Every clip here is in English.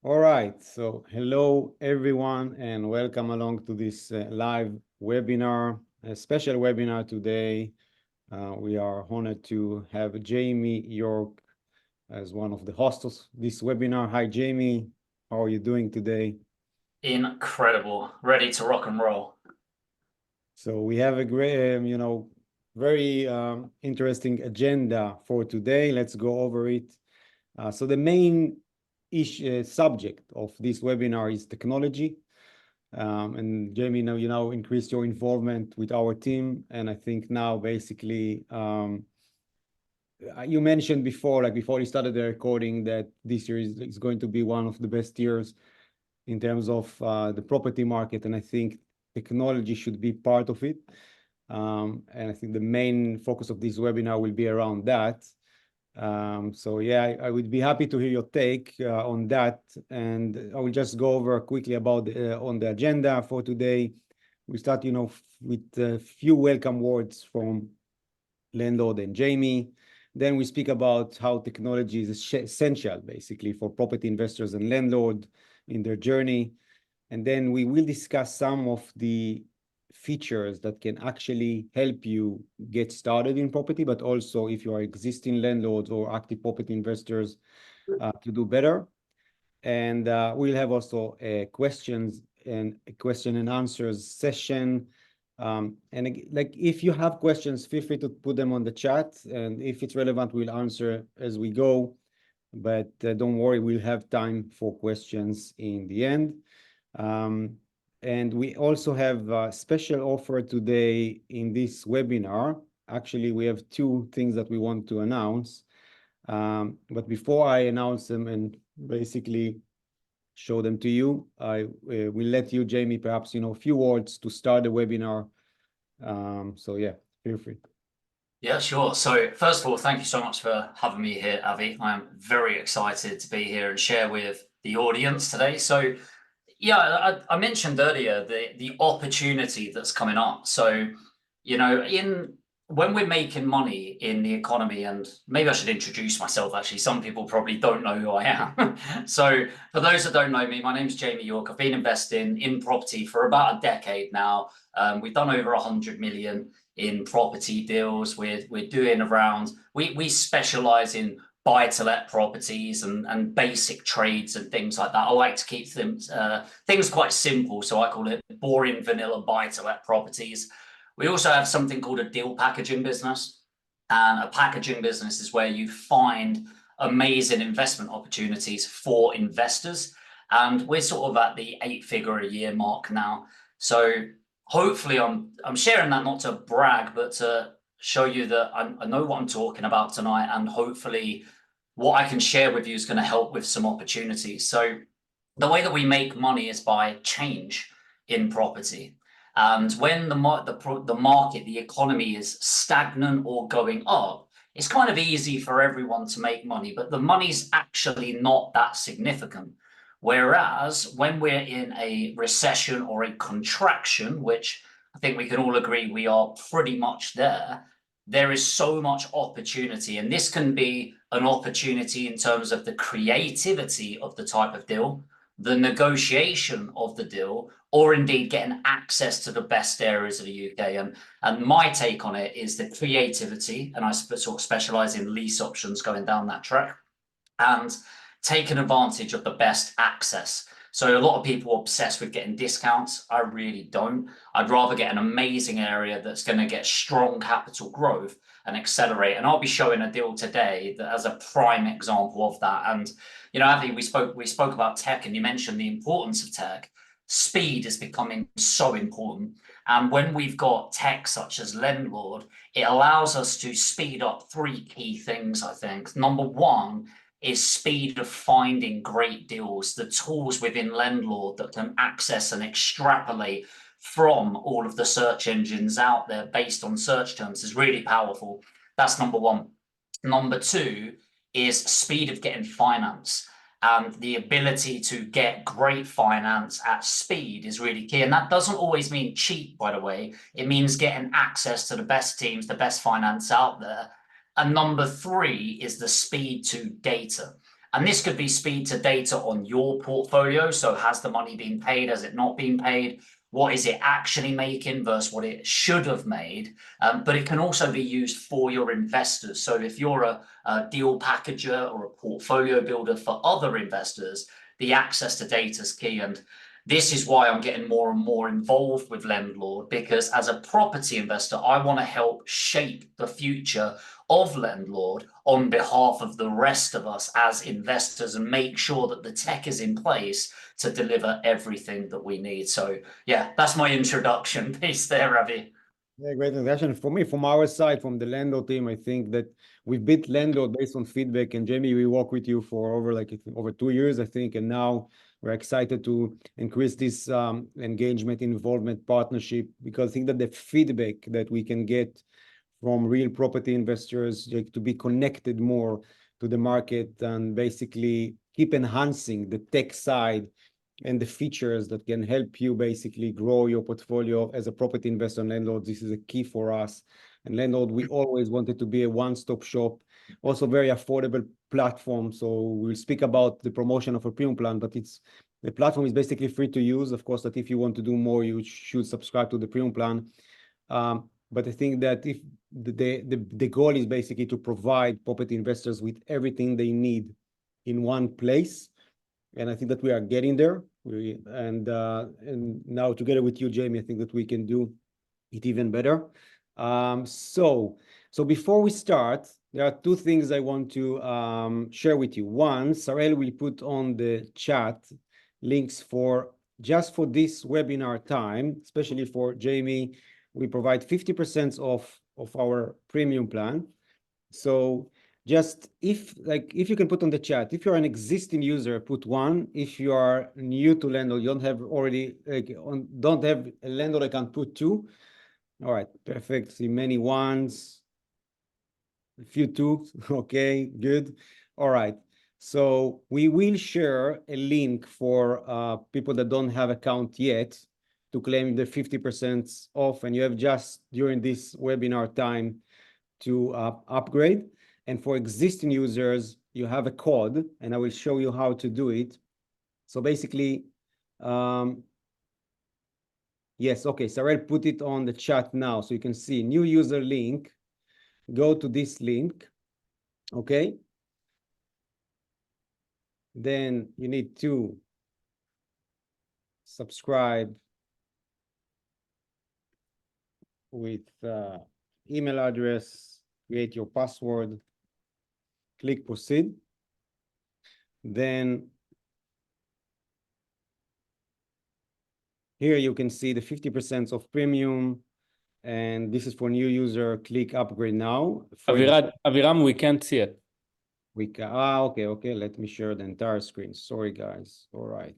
All right, so hello everyone and welcome along to this live webinar, a special webinar today. We are honored to have Jamie York as one of the hosts of this webinar. Hi Jamie, how are you doing today? Incredible. Ready to rock and roll. So we have a great, very interesting agenda for today. Let's go over it. So the main subject of this webinar is technology. And Jamie, now you now increased your involvement with our team, and I think now basically you mentioned before, like before you started the recording, that this year is going to be one of the best years in terms of the property market, and I think technology should be part of it. And I think the main focus of this webinar will be around that. So yeah, I would be happy to hear your take on that, and I will just go over quickly about on the agenda for today. We start, with a few welcome words from Lendlord and Jamie. Then we speak about how technology is essential, basically, for property investors and landlord in their journey. And then we will discuss some of the features that can actually help you get started in property, but also if you are existing landlords or active property investors to do better. And we'll have also a questions and a question and answers session. And like if you have questions, feel free to put them on the chat, and if it's relevant, we'll answer as we go. But don't worry, we'll have time for questions in the end. And we also have a special offer today in this webinar. Actually, we have two things that we want to announce. But before I announce them and basically show them to you, I will let you, Jamie, perhaps, a few words to start the webinar. So yeah, feel free. Yeah, sure. So first of all, thank you so much for having me here, Avi. I'm very excited to be here and share with the audience today. So yeah, I mentioned earlier the opportunity that's coming up. So, in when we're making money in the economy, and maybe I should introduce myself actually. Some people probably don't know who I am. So, for those that don't know me, my name's Jamie York. I've been investing in property for about a decade now. We've done over 100 million in property deals. We're doing around, we specialize in buy-to-let properties and basic trades and things like that. I like to keep things quite simple, so I call it boring vanilla buy-to-let properties. We also have something called a deal packaging business, and a packaging business is where you find amazing investment opportunities for investors. And we're sort of at the 8-figure a year mark now. So hopefully I'm sharing that not to brag, but to show you that I know what I'm talking about tonight, and hopefully what I can share with you is going to help with some opportunities. So the way that we make money is by change in property. And when the market, the economy is stagnant or going up, it's kind of easy for everyone to make money, but the money's actually not that significant. Whereas when we're in a recession or a contraction, which I think we can all agree we are pretty much there is so much opportunity. And this can be an opportunity in terms of the creativity of the type of deal, the negotiation of the deal, or indeed getting access to the best areas of the UK. And my take on it is the creativity, and I sort of specialize in lease options going down that track, and taking advantage of the best access. So a lot of people obsessed with getting discounts. I really don't. I'd rather get an amazing area that's going to get strong capital growth and accelerate. And I'll be showing a deal today that as a prime example of that. And Avi, we spoke about tech, and you mentioned the importance of tech. Speed is becoming so important. And when we've got tech such as Lendlord, it allows us to speed up three key things, I think. Number one is speed of finding great deals, the tools within Lendlord that can access and extrapolate from all of the search engines out there based on search terms is really powerful. That's number one. Number two is speed of getting finance. And the ability to get great finance at speed is really key. And that doesn't always mean cheap, by the way. It means getting access to the best teams, the best finance out there. And number three is the speed to data. And this could be speed to data on your portfolio. So has the money been paid? Has it not been paid? What is it actually making versus what it should have made? But it can also be used for your investors. So if you're a deal packager or a portfolio builder for other investors, the access to data is key. And this is why I'm getting more and more involved with Lendlord, because as a property investor, I want to help shape the future of Lendlord on behalf of the rest of us as investors and make sure that the tech is in place to deliver everything that we need. So yeah, that's my introduction piece there, Ravi. Yeah, great introduction. For me, from our side, from the Lendlord team, I think that we've built Lendlord based on feedback. And Jamie, we work with you for over 2 years, I think. And now we're excited to increase this engagement, involvement, partnership, because I think that the feedback that we can get from real property investors, like, to be connected more to the market and basically keep enhancing the tech side and the features that can help you basically grow your portfolio as a property investor and Lendlord. This is a key for us. And Lendlord, we always wanted to be a one-stop shop, also very affordable platform. So we'll speak about the promotion of a premium plan, but the platform is basically free to use. Of course, that if you want to do more, you should subscribe to the premium plan. But I think that if the goal is basically to provide property investors with everything they need in one place. And I think that we are getting there. And now together with you, Jamie, I think that we can do it even better. So before we start, there are two things I want to share with you. One, Sarel will put on the chat links for just for this webinar time, especially for Jamie. We provide 50% off of our premium plan. So just if you can put on the chat, if you're an existing user, put 1. If you are new to Lendlord, you don't have a Lendlord account, put 2. All right, perfect. See many ones, a few 2s. Okay, good. All right. So we will share a link for people that don't have account yet to claim the 50% off, and you have just during this webinar time to upgrade. And for existing users, you have a code, and I will show you how to do it. So basically, yes, okay, Sarel put it on the chat now, so you can see new user link. Go to this link, okay? Then you need to subscribe with email address, create your password, click proceed. Then here you can see the 50% of premium, and this is for new user. Click upgrade now. Aviram, we can't see it. Okay. Let me share the entire screen. Sorry, guys. All right.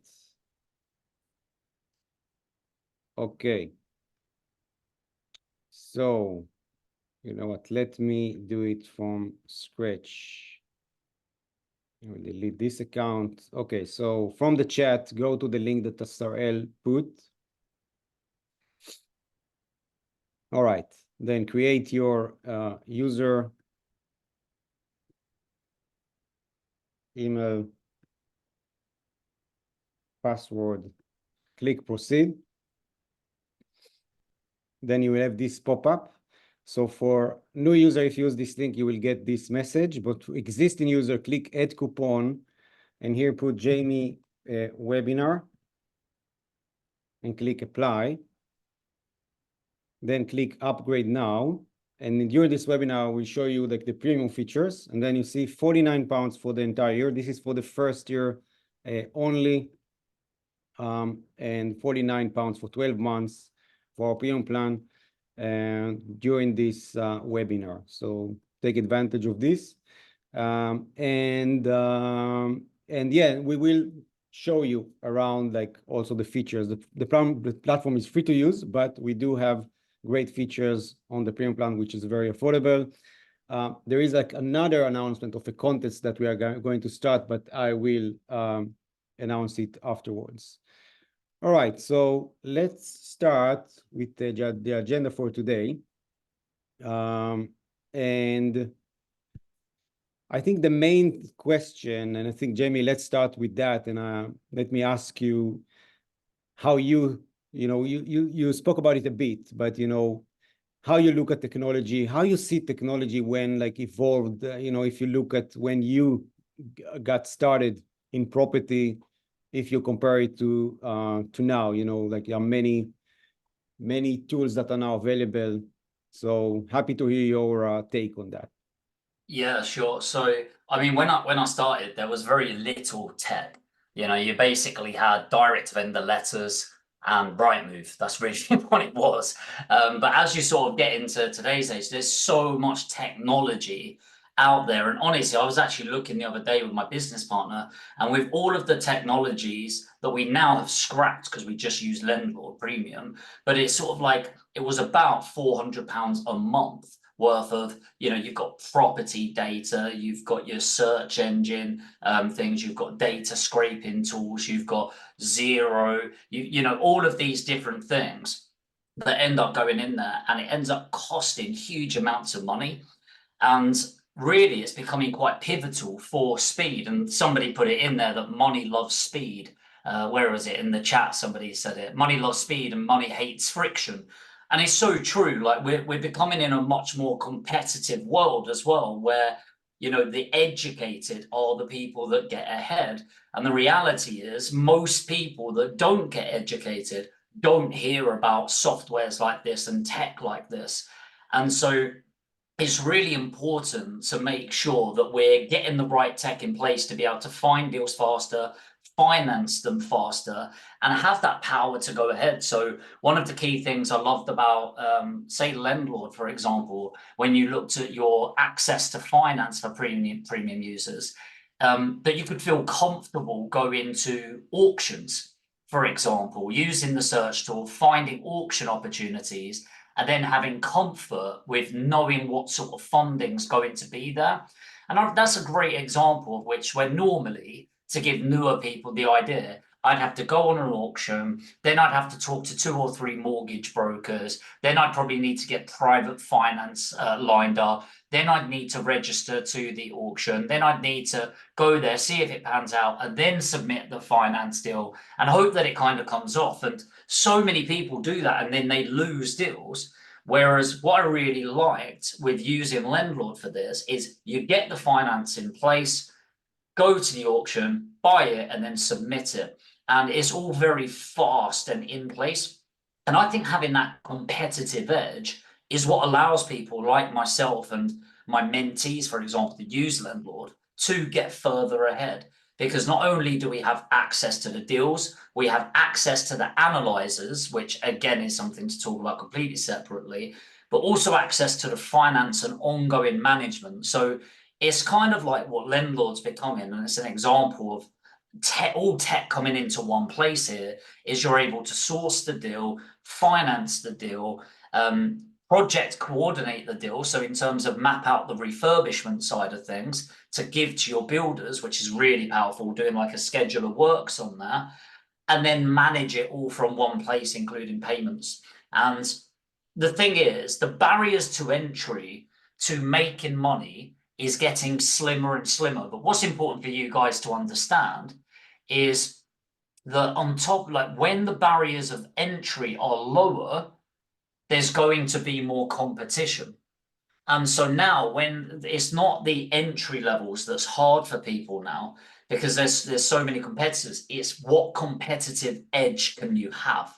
Okay. So, you know what? Let me do it from scratch. I will delete this account. Okay, so from the chat, go to the link that Sarel put. All right, then create your user, email, password, click proceed. Then you will have this pop-up. So for new user, if you use this link, you will get this message. But for existing user, click add coupon, and here put Jamie webinar, and click apply. Then click upgrade now. And during this webinar, we'll show you like the premium features. And then you see £49 for the entire year. This is for the first year only. And £49 for 12 months for our premium plan during this webinar. So take advantage of this. And yeah, we will show you around like also the features. The platform is free to use, but we do have great features on the premium plan, which is very affordable. There is like another announcement of a contest that we are going to start, but I will announce it afterwards. All right, so let's start with the agenda for today. And I think the main question, and I think, Jamie, let's start with that, and let me ask you how you spoke about it a bit, but how you look at technology, how you see technology when like evolved, if you look at when you got started in property, if you compare it to now, like there are many tools that are now available. So happy to hear your take on that. Yeah, sure. So, I mean, when I started, there was very little tech. You basically had direct vendor letters and Rightmove. That's really what it was. But as you sort of get into today's age, there's so much technology out there. And honestly, I was actually looking the other day with my business partner, and with all of the technologies that we now have scrapped because we just use Lendlord Premium, but it's sort of like it was about £400 a month worth of, you've got property data, you've got your search engine things, you've got data scraping tools, you've got Zero, all of these different things that end up going in there, and it ends up costing huge amounts of money. And really, it's becoming quite pivotal for speed. And somebody put it in there that money loves speed. Where was it in the chat? Somebody said it. Money loves speed and money hates friction. And it's so true. Like we're becoming in a much more competitive world as well, where the educated are the people that get ahead. And the reality is most people that don't get educated don't hear about softwares like this and tech like this. And so it's really important to make sure that we're getting the right tech in place to be able to find deals faster, finance them faster, and have that power to go ahead. So one of the key things I loved about, say, Lendlord, for example, when you looked at your access to finance for premium users, that you could feel comfortable going to auctions, for example, using the search tool, finding auction opportunities, and then having comfort with knowing what sort of funding's going to be there. And that's a great example of which, where normally, to give newer people the idea, I'd have to go on an auction, then I'd have to talk to 2 or 3 mortgage brokers, then I'd probably need to get private finance lined up, then I'd need to register to the auction, then I'd need to go there, see if it pans out, and then submit the finance deal and hope that it kind of comes off. And so many people do that and then they lose deals. Whereas what I really liked with using Lendlord for this is you get the finance in place, go to the auction, buy it, and then submit it. And it's all very fast and in place. And I think having that competitive edge is what allows people like myself and my mentees, for example, to use Lendlord to get further ahead. Because not only do we have access to the deals, we have access to the analyzers, which again is something to talk about completely separately, but also access to the finance and ongoing management. So it's kind of like what Lendlord's becoming, and it's an example of all tech coming into one place here. Is you're able to source the deal, finance the deal, project coordinate the deal. So in terms of map out the refurbishment side of things to give to your builders, which is really powerful, doing like a schedule of works on that, and then manage it all from one place, including payments. And the thing is, the barriers to entry to making money is getting slimmer and slimmer. But what's important for you guys to understand is that on top, like when the barriers of entry are lower, there's going to be more competition. And so now when it's not the entry levels that's hard for people now, because there's so many competitors, it's what competitive edge can you have?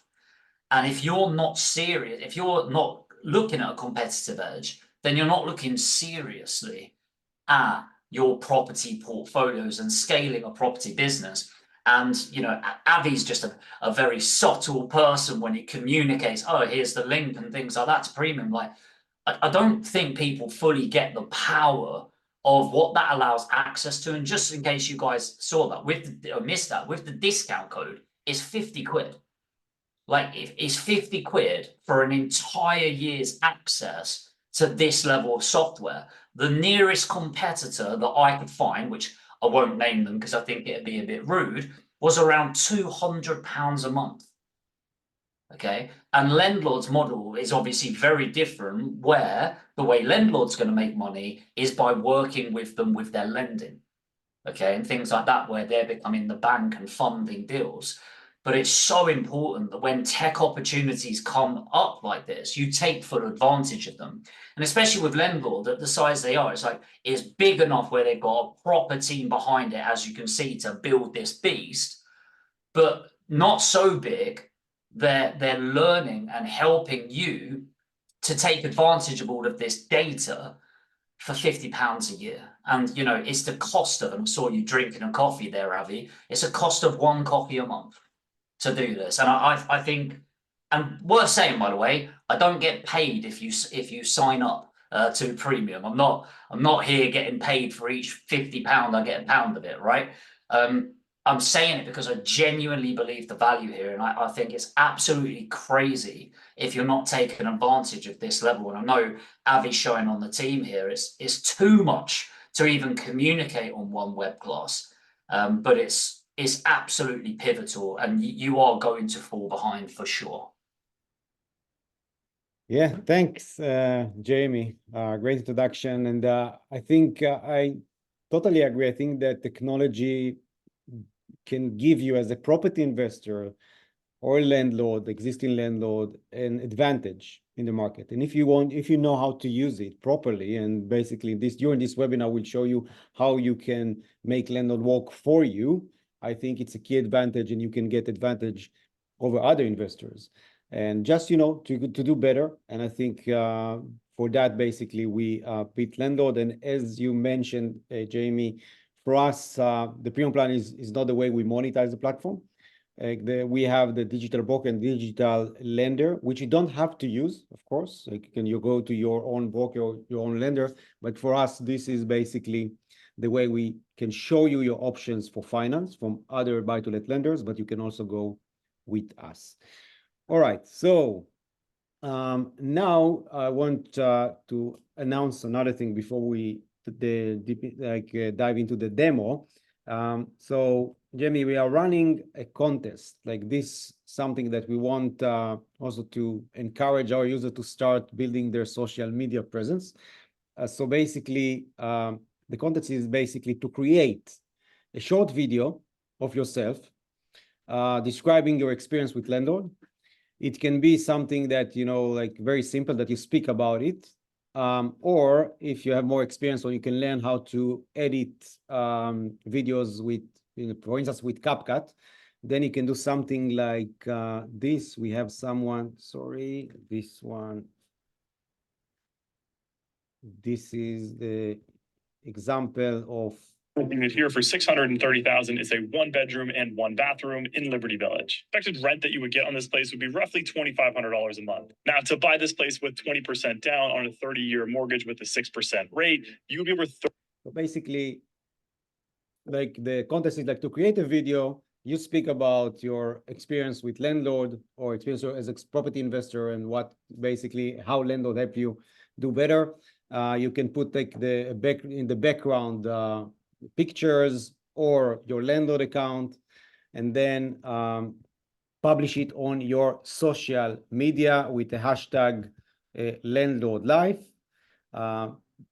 And if you're not serious, if you're not looking at a competitive edge, then you're not looking seriously at your property portfolios and scaling a property business. And, Avi's just a very subtle person when he communicates, oh, here's the link and things like that to premium. Like, I don't think people fully get the power of what that allows access to. And just in case you guys saw that, or missed that, with the discount code, it's 50 quid. Like, it's 50 quid for an entire year's access to this level of software. The nearest competitor that I could find, which I won't name them because I think it'd be a bit rude, was around £200 a month. Okay. And Lendlord's model is obviously very different, where the way Lendlord's going to make money is by working with them with their lending. Okay. And things like that, where they're becoming the bank and funding deals. But it's so important that when tech opportunities come up like this, you take full advantage of them. And especially with Lendlord, at the size they are, it's big enough where they've got a proper team behind it, as you can see, to build this beast, but not so big. They're learning and helping you to take advantage of all of this data for £50 a year. And, you know, it's the cost of, and I saw you drinking a coffee there, Avi, it's a cost of one coffee a month to do this. And I think, and worth saying, by the way, I don't get paid if you sign up to premium. I'm not here getting paid for each £50. I get a pound of it, right? I'm saying it because I genuinely believe the value here, and I think it's absolutely crazy if you're not taking advantage of this level. And I know Avi's showing on the team here, it's too much to even communicate on one web class, but it's absolutely pivotal, and you are going to fall behind for sure. Yeah, thanks, Jamie. Great introduction. And I think I totally agree. I think that technology can give you, as a property investor or landlord, existing landlord, an advantage in the market. And if you know how to use it properly, and basically during this webinar, we'll show you how you can make landlord work for you. I think it's a key advantage, and you can get advantage over other investors. And just, you know, to do better. And I think for that, basically, we picked Lendlord. And as you mentioned, Jamie, for us, the premium plan is not the way we monetize the platform. We have the digital broker and digital lender, which you don't have to use, of course. Like, you go to your own broker or your own lender. But for us, this is basically the way we can show you your options for finance from other buy-to-let lenders, but you can also go with us. All right, so now I want to announce another thing before we dive into the demo. So Jamie, we are running a contest like this, something that we want also to encourage our users to start building their social media presence. So basically, the contest is basically to create a short video of yourself describing your experience with Lendlord. It can be something that, you know, like very simple, that you speak about it. Or if you have more experience, or you can learn how to edit videos with, you know, for instance, with CapCut, then you can do something like this. We have someone, sorry, this one. This is the example of Unit here for $630,000 is a 1-bedroom and 1-bathroom in Liberty Village. Expected rent that you would get on this place would be roughly $2,500 a month. Now, to buy this place with 20% down on a 30-year mortgage with a 6% rate, you'll be worth. So basically, like, the contest is like to create a video. You speak about your experience with Lendlord, or experience as a property investor, and what basically how Lendlord help you do better. You can put like in the background pictures or your Lendlord account, and then publish it on your social media with the hashtag Lendlord Life.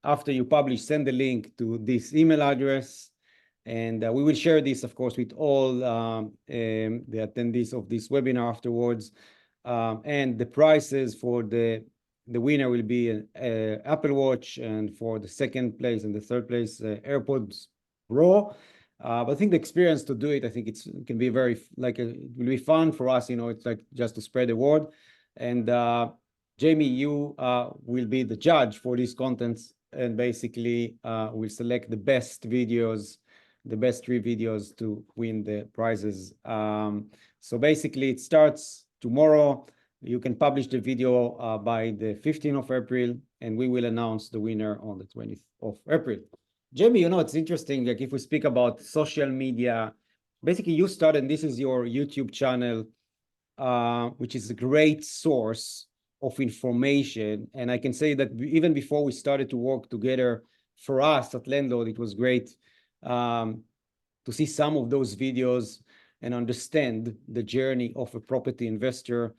After you publish, send the link to this email address, and we will share this, of course, with all the attendees of this webinar afterwards. And the prizes for the winner will be an Apple Watch, and for the second place and the third place, AirPods Pro. But I think the experience to do it, I think it can be very, like, it will be fun for us. You know, it's like just to spread the word. And Jamie, you will be the judge for these contents, and basically we'll select the best videos, the best 3 videos to win the prizes. So basically, it starts tomorrow. You can publish the video by the 15th of April, and we will announce the winner on the 20th of April. Jamie, you know, it's interesting, like, if we speak about social media, basically you started, and this is your YouTube channel, which is a great source of information. And I can say that even before we started to work together, for us at Lendlord, it was great to see some of those videos and understand the journey of a property investor.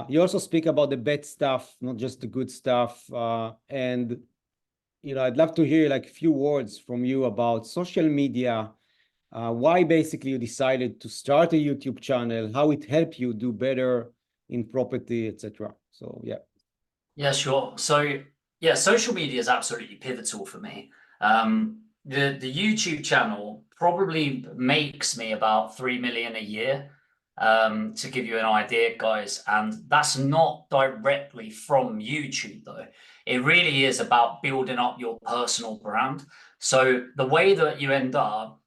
You also speak about the bad stuff, not just the good stuff. And, you know, I'd love to hear like a few words from you about social media, why basically you decided to start a YouTube channel, how it helped you do better in property, etc. So, yeah. Yeah, sure. So yeah, social media is absolutely pivotal for me. The YouTube channel probably makes me about 3 million a year, to give you an idea, guys. And that's not directly from YouTube, though. It really is about building up your personal brand. So the way that you end up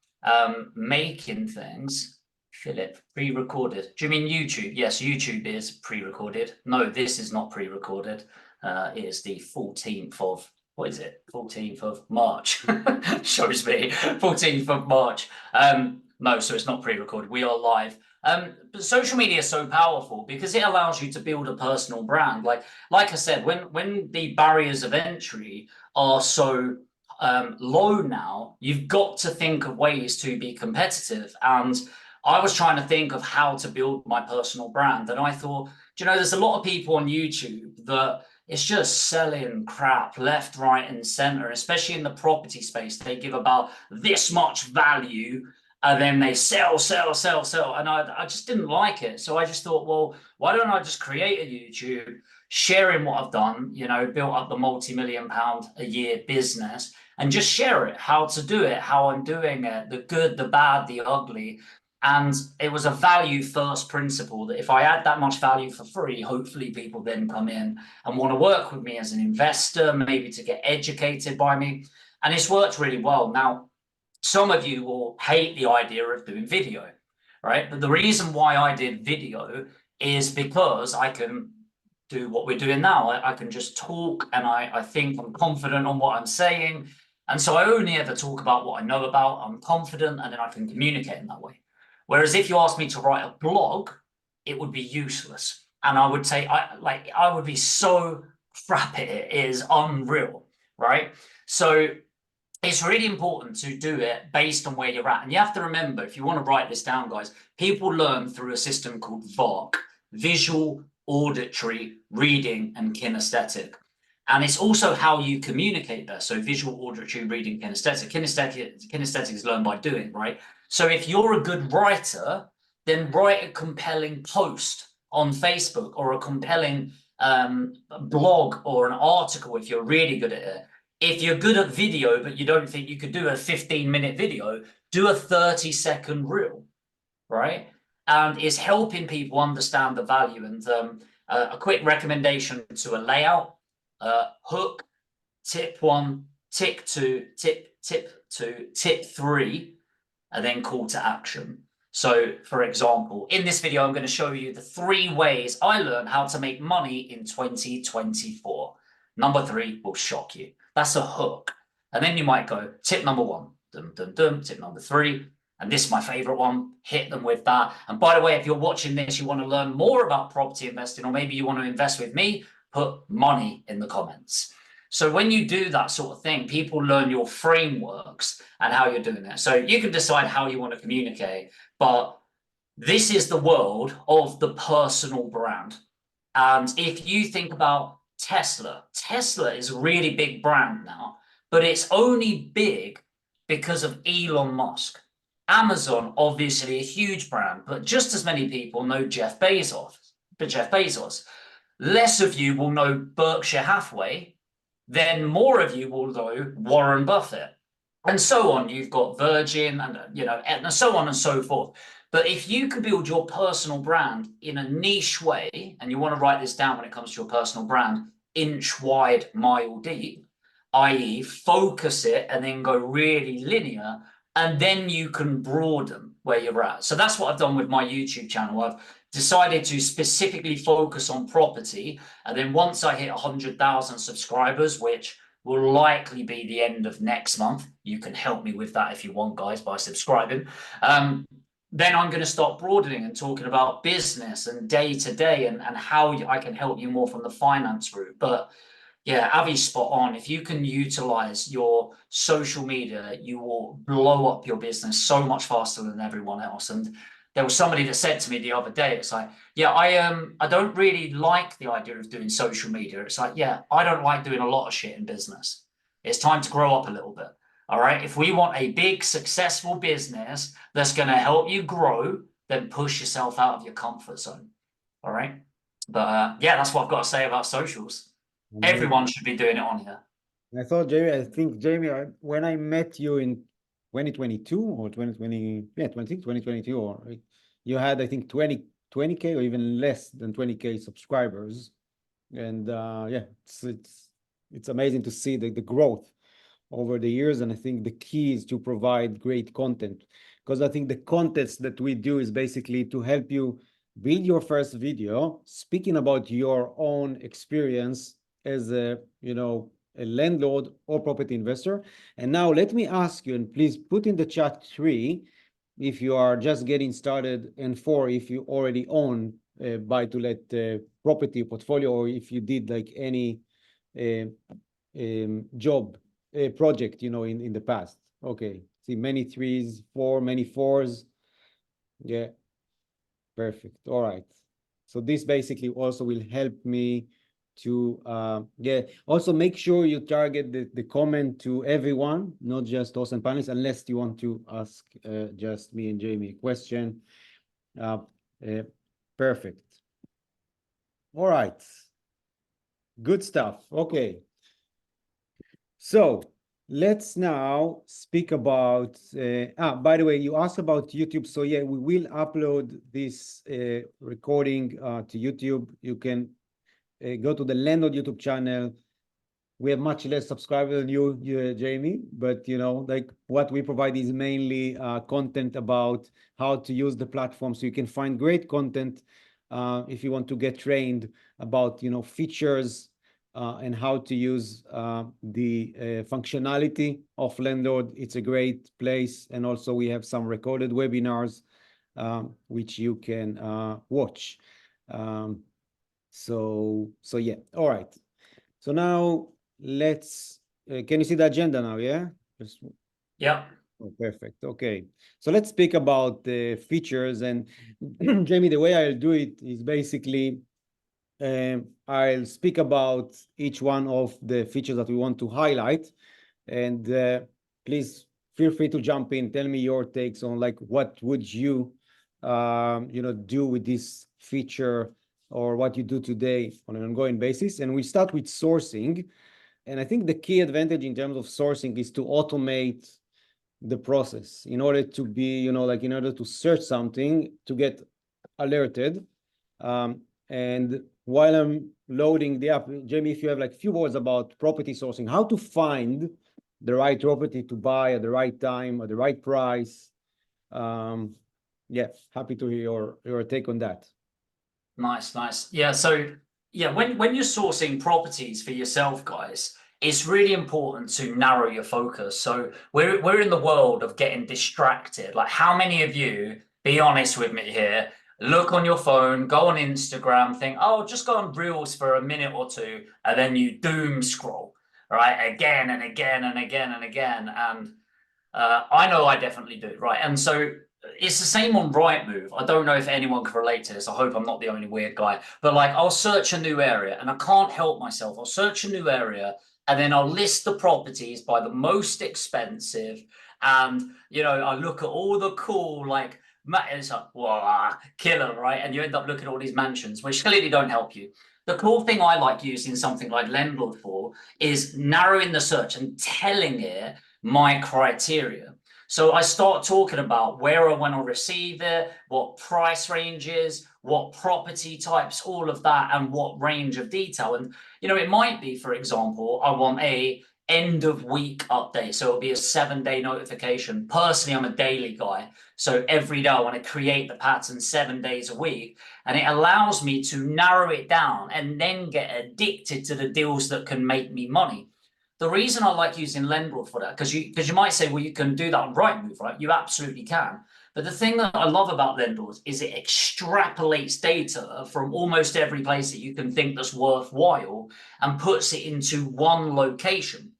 making things, Philip, pre-recorded. Do you mean YouTube? Yes, YouTube is pre-recorded. No, this is not pre-recorded. It is the 14th of, what is it? 14th of March. Shows me. 14th of March. No, so it's not pre-recorded. We are live. But social media is so powerful because it allows you to build a personal brand. Like I said, when the barriers of entry are so low now, you've got to think of ways to be competitive. And I was trying to think of how to build my personal brand. And I thought, do you know, there's a lot of people on YouTube that it's just selling crap left, right, and center, especially in the property space. They give about this much value and then they sell. And I just didn't like it. So I just thought, well, why don't I just create a YouTube sharing what I've done, you know, built up the multi-million-pound a year business and just share it, how to do it, how I'm doing it, the good, the bad, the ugly. And it was a value first principle that if I add that much value for free, hopefully people then come in and want to work with me as an investor, maybe to get educated by me. And it's worked really well. Now, some of you will hate the idea of doing video, right? But the reason why I did video is because I can do what we're doing now. I can just talk and I think I'm confident on what I'm saying. And so I only ever talk about what I know about, I'm confident, and then I can communicate in that way. Whereas if you asked me to write a blog, it would be useless. And I would say, I would be so crap at it. It is unreal, right? So it's really important to do it based on where you're at. And you have to remember, if you want to write this down, guys, people learn through a system called VARK, visual, auditory, reading, and kinesthetic. And it's also how you communicate there. So visual, auditory, reading, kinesthetic. Kinesthetic is learned by doing, right? So if you're a good writer, then write a compelling post on Facebook or a compelling blog or an article if you're really good at it. If you're good at video, but you don't think you could do a 15-minute video, do a 30-second reel, right? And it's helping people understand the value. And a quick recommendation to a layout, hook, tip 1, tip 2, tip 2, tip 3, and then call to action. So for example, in this video, I'm going to show you the 3 ways I learned how to make money in 2024. Number 3 will shock you. That's a hook. And then you might go, tip number 1, dum, dum, dum, tip number 3. And this is my favorite one, hit them with that. And by the way, if you're watching this, you want to learn more about property investing, or maybe you want to invest with me, put money in the comments. So when you do that sort of thing, people learn your frameworks and how you're doing it. So you can decide how you want to communicate, but this is the world of the personal brand. And if you think about Tesla is a really big brand now, but it's only big because of Elon Musk. Amazon, obviously a huge brand, but just as many people know Jeff Bezos. Less of you will know Berkshire Hathaway, then more of you will know Warren Buffett, and so on. You've got Virgin and, you know, and so on and so forth. But if you can build your personal brand in a niche way, and you want to write this down when it comes to your personal brand, inch wide, mile deep, i.e. focus it and then go really linear, and then you can broaden where you're at. So that's what I've done with my YouTube channel. I've decided to specifically focus on property. And then once I hit 100,000 subscribers, which will likely be the end of next month, you can help me with that if you want, guys, by subscribing. Then I'm going to start broadening and talking about business and day-to-day and how I can help you more from the finance route. But yeah, Avi's spot on. If you can utilize your social media, you will blow up your business so much faster than everyone else. And there was somebody that said to me the other day, it's like, yeah, I don't really like the idea of doing social media. It's like, yeah, I don't like doing a lot of shit in business. It's time to grow up a little bit. All right. If we want a big, successful business that's going to help you grow, then push yourself out of your comfort zone. All right. But yeah, that's what I've got to say about socials. Everyone should be doing it on here. I think Jamie, when I met you in 2022 or 2020, yeah, 2022, or you had, I think, 20K or even less than 20K subscribers. And yeah, it's amazing to see the growth over the years. And I think the key is to provide great content, because I think the content that we do is basically to help you build your first video, speaking about your own experience as a, a landlord or property investor. And now let me ask you, and please put in the chat 3, if you are just getting started, and 4, if you already own a buy-to-let property portfolio, or if you did like any job project, in the past. Okay, see many 3s, 4, many 4s. Yeah, perfect. All right. So this basically also will help me to also make sure you target the comment to everyone, not just us and panelists, unless you want to ask just me and Jamie a question. Perfect. All right, good stuff. Okay, so let's now speak about by the way, you asked about YouTube. So yeah, we will upload this recording to YouTube. You can go to the Lendlord YouTube channel. We have much less subscribers than you, Jamie, but like what we provide is mainly content about how to use the platform. So you can find great content if you want to get trained about features and how to use the functionality of Lendlord. It's a great place, and also we have some recorded webinars which you can watch. So yeah, all right. So now let's, can you see the agenda now? Yeah. Yeah. Oh, perfect. Okay. So let's speak about the features. And Jamie, the way I'll do it is basically, I'll speak about each one of the features that we want to highlight. And please feel free to jump in. Tell me your takes on like, what would you, do with this feature, or what you do today on an ongoing basis. And we start with sourcing. And I think the key advantage in terms of sourcing is to automate the process in order to be, like in order to search something, to get alerted. And while I'm loading the app, Jamie, if you have like a few words about property sourcing, how to find the right property to buy at the right time, at the right price. Yeah, happy to hear your take on that. Nice. Yeah, so yeah, when you're sourcing properties for yourself, guys, it's really important to narrow your focus. So we're in the world of getting distracted. Like, how many of you, be honest with me here, look on your phone, go on Instagram, think, oh, just go on Reels for a minute or two, and then you doom scroll, right? Again and again and again and again. And I know I definitely do, right? And so it's the same on Rightmove. I don't know if anyone can relate to this. I hope I'm not the only weird guy. But like, I'll search a new area and I can't help myself. I'll search a new area and then I'll list the properties by the most expensive. And, I look at all the cool, like, it's like, wow, killer, right? And you end up looking at all these mansions, which clearly don't help you. The cool thing I like using something like Lendlord for is narrowing the search and telling it my criteria. So I start talking about where I want to receive it, what price ranges, what property types, all of that, and what range of detail. And, it might be, for example, I want a end of week update. So it'll be a 7-day notification. Personally, I'm a daily guy. So every day I want to create the pattern 7 days a week. And it allows me to narrow it down and then get addicted to the deals that can make me money. The reason I like using Lendlord for that, because you might say, well, you can do that on Rightmove, right? You absolutely can. But the thing that I love about Lendlord is it extrapolates data from almost every place that you can think that's worthwhile and puts it into one location.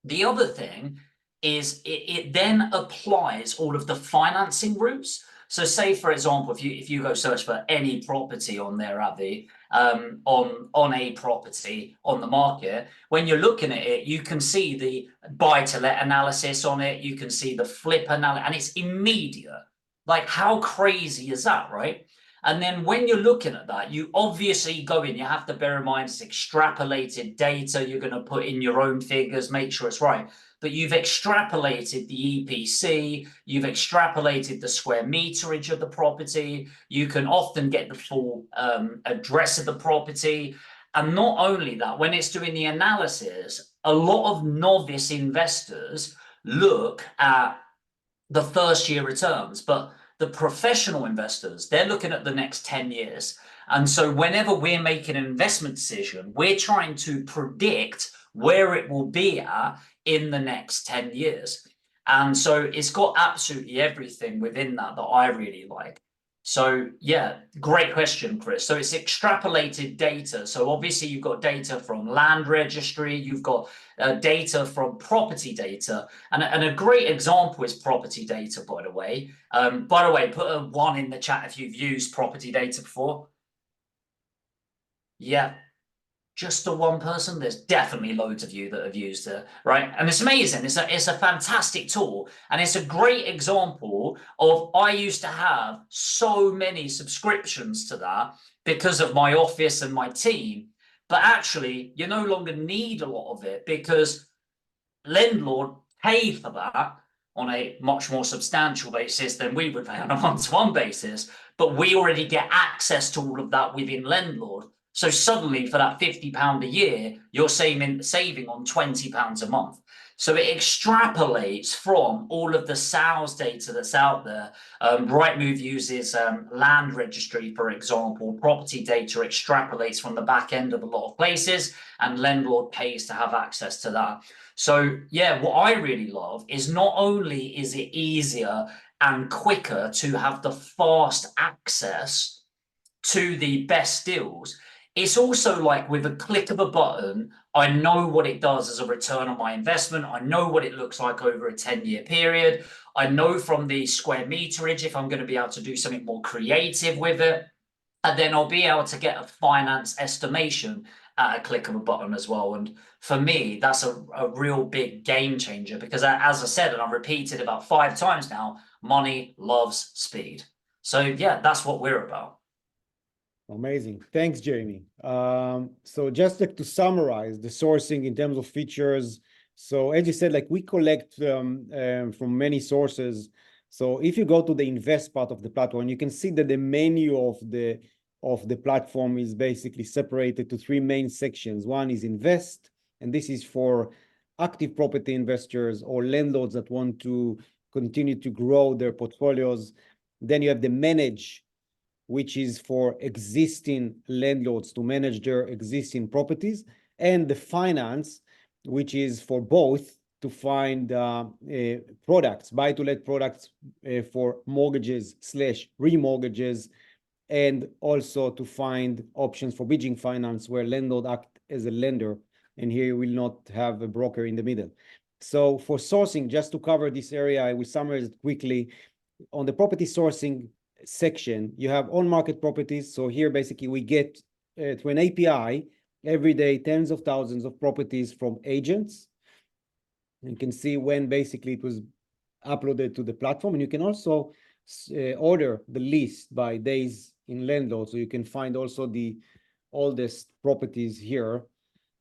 The other thing is it then applies all of the financing routes. So say, for example, if you go search for any property on there, Avi, on a property on the market, when you're looking at it, you can see the buy-to-let analysis on it, you can see the flip analysis, and it's immediate. Like, how crazy is that, right? And then when you're looking at that, you obviously go in, you have to bear in mind it's extrapolated data, you're going to put in your own figures, make sure it's right. But you've extrapolated the EPC, you've extrapolated the square meterage of the property, you can often get the full address of the property. And not only that, when it's doing the analysis, a lot of novice investors look at the first year returns, but the professional investors, they're looking at the next 10 years. And so whenever we're making an investment decision, we're trying to predict where it will be at in the next 10 years. And so it's got absolutely everything within that I really like. So yeah, great question, Chris. So it's extrapolated data. So obviously you've got data from land registry, you've got data from property data. And a great example is property data, by the way. Put a 1 in the chat if you've used property data before. Yeah. Just the one person. There's definitely loads of you that have used it, right? And it's amazing. It's a fantastic tool, and it's a great example of, I used to have so many subscriptions to that because of my office and my team, but actually you no longer need a lot of it because Lendlord pay for that on a much more substantial basis than we would pay on a one-to-one basis, but we already get access to all of that within Lendlord. So suddenly for that £50 a year, you're saving on £20 a month. So it extrapolates from all of the sales data that's out there. Rightmove uses land registry, for example. Property data extrapolates from the back end of a lot of places, and Lendlord pays to have access to that. So yeah, what I really love is not only is it easier and quicker to have the fast access to the best deals, it's also like with a click of a button, I know what it does as a return on my investment. I know what it looks like over a 10-year period. I know from the square meterage if I'm going to be able to do something more creative with it. And then I'll be able to get a finance estimation at a click of a button as well. And for me, that's a real big game changer because, as I said, and I've repeated about 5 times now, money loves speed. So yeah, that's what we're about. Amazing. Thanks, Jamie. So just like to summarize the sourcing in terms of features. So as you said, like we collect from many sources. So if you go to the invest part of the platform, you can see that the menu of the platform is basically separated to 3 main sections. One is invest, and this is for active property investors or landlords that want to continue to grow their portfolios. Then you have the manage, which is for existing landlords to manage their existing properties, and the finance, which is for both to find products, buy-to-let products for mortgages/remortgages, and also to find options for bridging finance where landlord act as a lender, and here you will not have a broker in the middle. So for sourcing, just to cover this area, I will summarize it quickly. On the property sourcing section, you have on-market properties. So here basically we get through an API every day tens of thousands of properties from agents. You can see when basically it was uploaded to the platform, and you can also order the list by days in Lendlord, so you can find also the oldest properties here.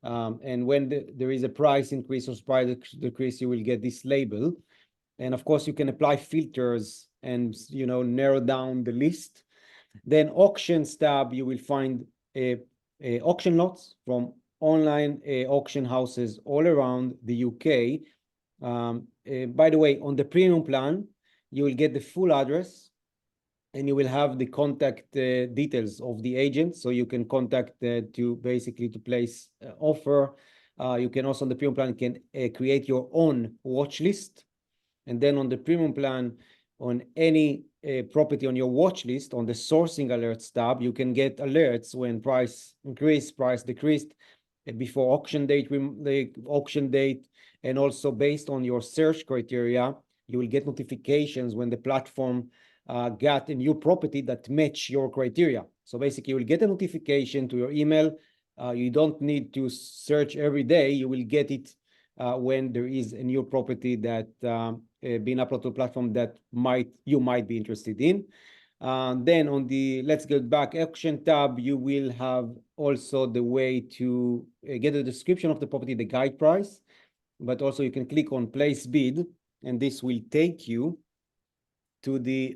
And when there is a price increase or price decrease, you will get this label. And of course, you can apply filters and narrow down the list. Then auctions tab, you will find auction lots from online auction houses all around the UK. By the way, on the premium plan, you will get the full address, and you will have the contact details of the agent, so you can contact to place offer. You can also, on the premium plan, create your own watch list. And then on the premium plan, on any property on your watch list, on the sourcing alerts tab, you can get alerts when price increased, price decreased, before auction date, and also based on your search criteria, you will get notifications when the platform got a new property that match your criteria. So basically, you will get a notification to your email. You don't need to search every day. You will get it when there is a new property that being uploaded to a platform that you might be interested in. Then on the let's get back auction tab, you will have also the way to get a description of the property, the guide price, but also you can click on place bid, and this will take you to the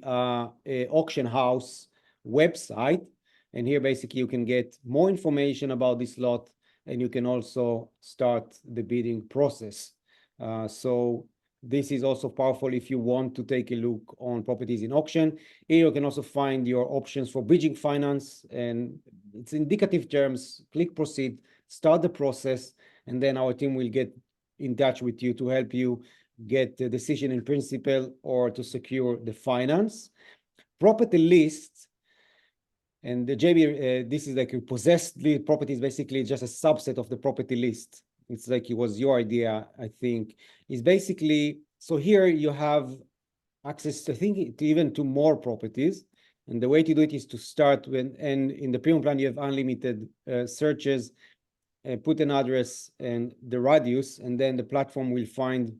auction house website. And here basically you can get more information about this lot, and you can also start the bidding process. So this is also powerful if you want to take a look on properties in auction. Here you can also find your options for bridging finance, and it's indicative terms. Click proceed, start the process, and then our team will get in touch with you to help you get the decision in principle or to secure the finance. Property lists, and the JB, this is like a possessed property is basically just a subset of the property list. It's like it was your idea, I think. It's basically, so here you have access to, I think, even to more properties. And the way to do it is to start when, and in the premium plan, you have unlimited searches, put an address and the radius, and then the platform will find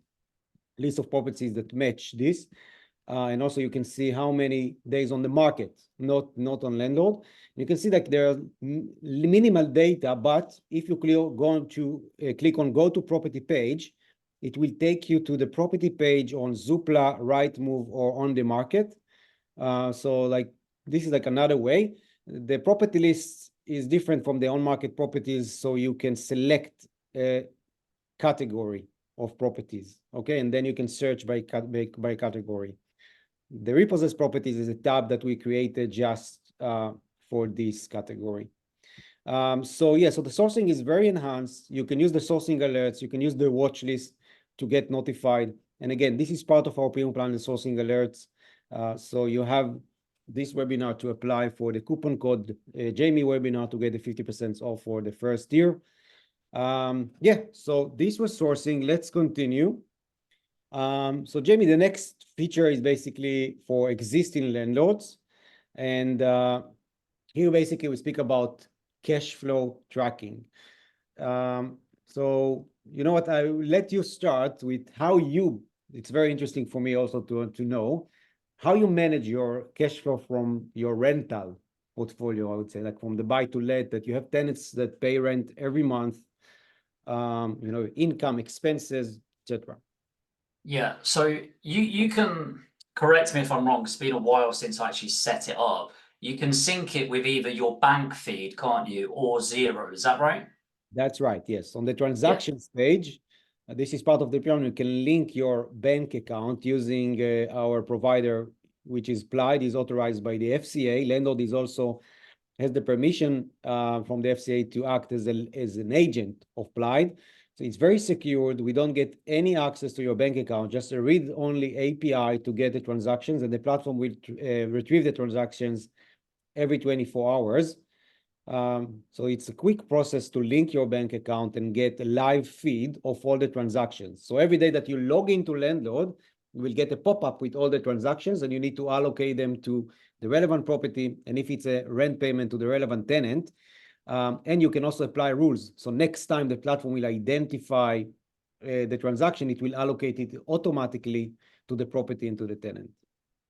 list of properties that match this. And also you can see how many days on the market, not on Lendlord. You can see that there are minimal data, but if you click on go to property page, it will take you to the property page on Zoopla, Rightmove, or on the market. So like this is like another way. The property list is different from the on-market properties, so you can select a category of properties, okay, and then you can search by category. The repossessed properties is a tab that we created just for this category. So yeah, so the sourcing is very enhanced. You can use the sourcing alerts, you can use the watch list to get notified. And again, this is part of our premium plan, the sourcing alerts. So you have this webinar to apply for the coupon code Jamie webinar to get the 50% off for the first year. Yeah, so this was sourcing. Let's continue. So Jamie, the next feature is basically for existing landlords. And here basically we speak about cash flow tracking. So you know what, I will let you start with how it's very interesting for me also to know how you manage your cash flow from your rental portfolio, I would say, like from the buy to let, that you have tenants that pay rent every month, you know, income, expenses, etc. Yeah, so you can correct me if I'm wrong, 'cause it's been a while since I actually set it up. You can sync it with either your bank feed, can't you, or Xero, is that right? That's right, yes. On the transactions page, this is part of the pyramid. You can link your bank account using our provider, which is Plaid, is authorized by the FCA. Lendlord is also has the permission from the FCA to act as an agent of Plaid. So it's very secured. We don't get any access to your bank account, just a read-only API to get the transactions, and the platform will retrieve the transactions every 24 hours. So it's a quick process to link your bank account and get a live feed of all the transactions. So every day that you log into Lendlord, you will get a pop-up with all the transactions, and you need to allocate them to the relevant property, and if it's a rent payment, to the relevant tenant. And you can also apply rules. So next time the platform will identify the transaction, it will allocate it automatically to the property and to the tenant.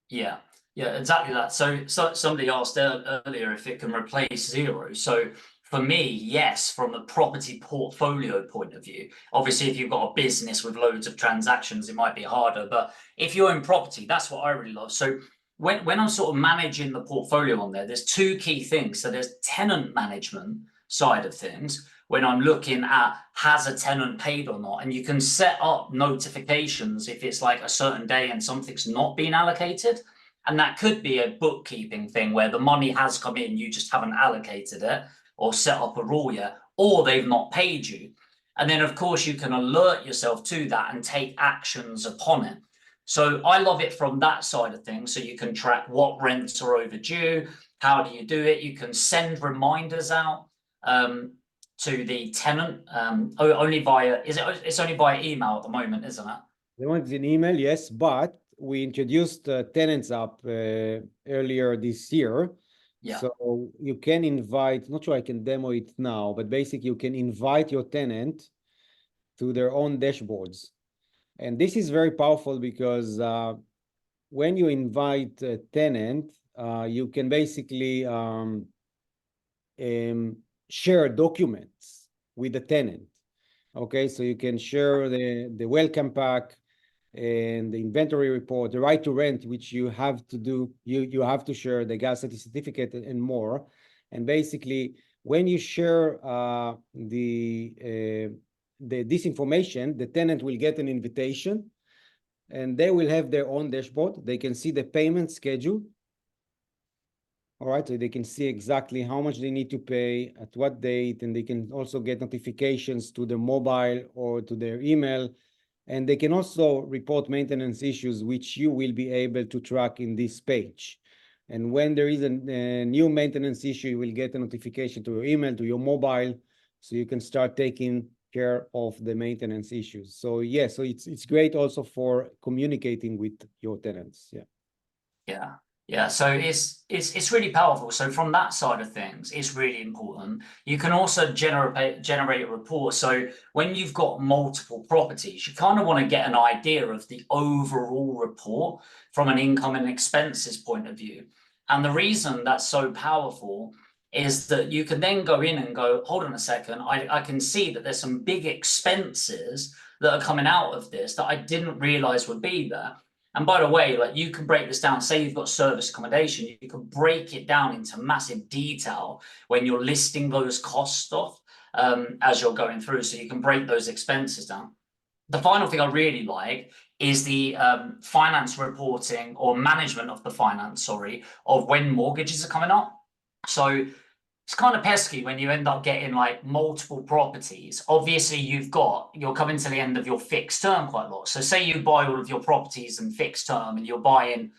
Yeah, exactly that. So somebody asked earlier if it can replace Xero. So for me, yes, from the property portfolio point of view. Obviously, if you've got a business with loads of transactions, it might be harder. But if you're in property, that's what I really love. So when I'm sort of managing the portfolio on there's two key things. So there's tenant management side of things, when I'm looking at has a tenant paid or not, and you can set up notifications if it's like a certain day and something's not been allocated. And that could be a bookkeeping thing where the money has come in, you just haven't allocated it or set up a rule yet, or they've not paid you. And then of course you can alert yourself to that and take actions upon it. So I love it from that side of things. So you can track what rents are overdue. How do you do it? You can send reminders out to the tenant only via, it's only via email at the moment, isn't it? They want an email, yes, but we introduced tenants up earlier this year. Yeah. So you can invite, not sure I can demo it now, but basically you can invite your tenant to their own dashboards. And this is very powerful because when you invite a tenant, you can basically share documents with the tenant. Okay, so you can share the welcome pack and the inventory report, the right to rent, which you have to do, you have to share the gas certificate and more. And basically, when you share this information, the tenant will get an invitation and they will have their own dashboard. They can see the payment schedule. All right, so they can see exactly how much they need to pay, at what date, and they can also get notifications to their mobile or to their email. And they can also report maintenance issues, which you will be able to track in this page. And when there is a new maintenance issue, you will get a notification to your email, to your mobile, so you can start taking care of the maintenance issues. So yeah, so it's great also for communicating with your tenants. Yeah. Yeah. Yeah, so it's really powerful. So from that side of things, it's really important. You can also generate a report. So when you've got multiple properties, you kind of want to get an idea of the overall report from an income and expenses point of view. And the reason that's so powerful is that you can then go in and go, hold on a second, I can see that there's some big expenses that are coming out of this that I didn't realize would be there. And by the way, like you can break this down, say you've got service accommodation, you can break it down into massive detail when you're listing those costs off as you're going through. So you can break those expenses down. The final thing I really like is the finance reporting or management of the finance, of when mortgages are coming up. So it's kind of pesky when you end up getting like multiple properties. Obviously, you're coming to the end of your fixed term quite a lot. So say you buy all of your properties in fixed term and you're buying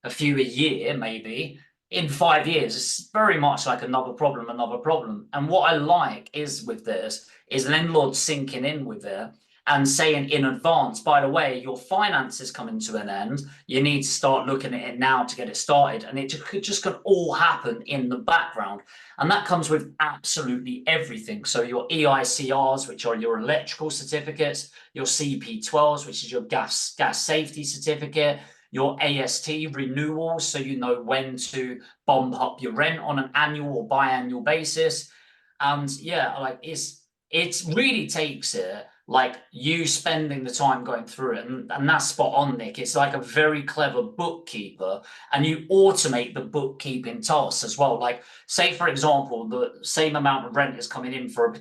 a few a year, maybe in 5 years, it's very much like another problem. And what I like is with this is landlords sinking in with it and saying in advance, by the way, your finance is coming to an end. You need to start looking at it now to get it started. And it just could all happen in the background. And that comes with absolutely everything. So your EICRs, which are your electrical certificates, your CP12s, which is your gas safety certificate, your AST renewals, so you know when to bump up your rent on an annual or biannual basis. And yeah, like it really takes it like you spending the time going through it, and that's spot on, Nick. It's like a very clever bookkeeper, and you automate the bookkeeping tasks as well. Like, say for example, the same amount of rent is coming in from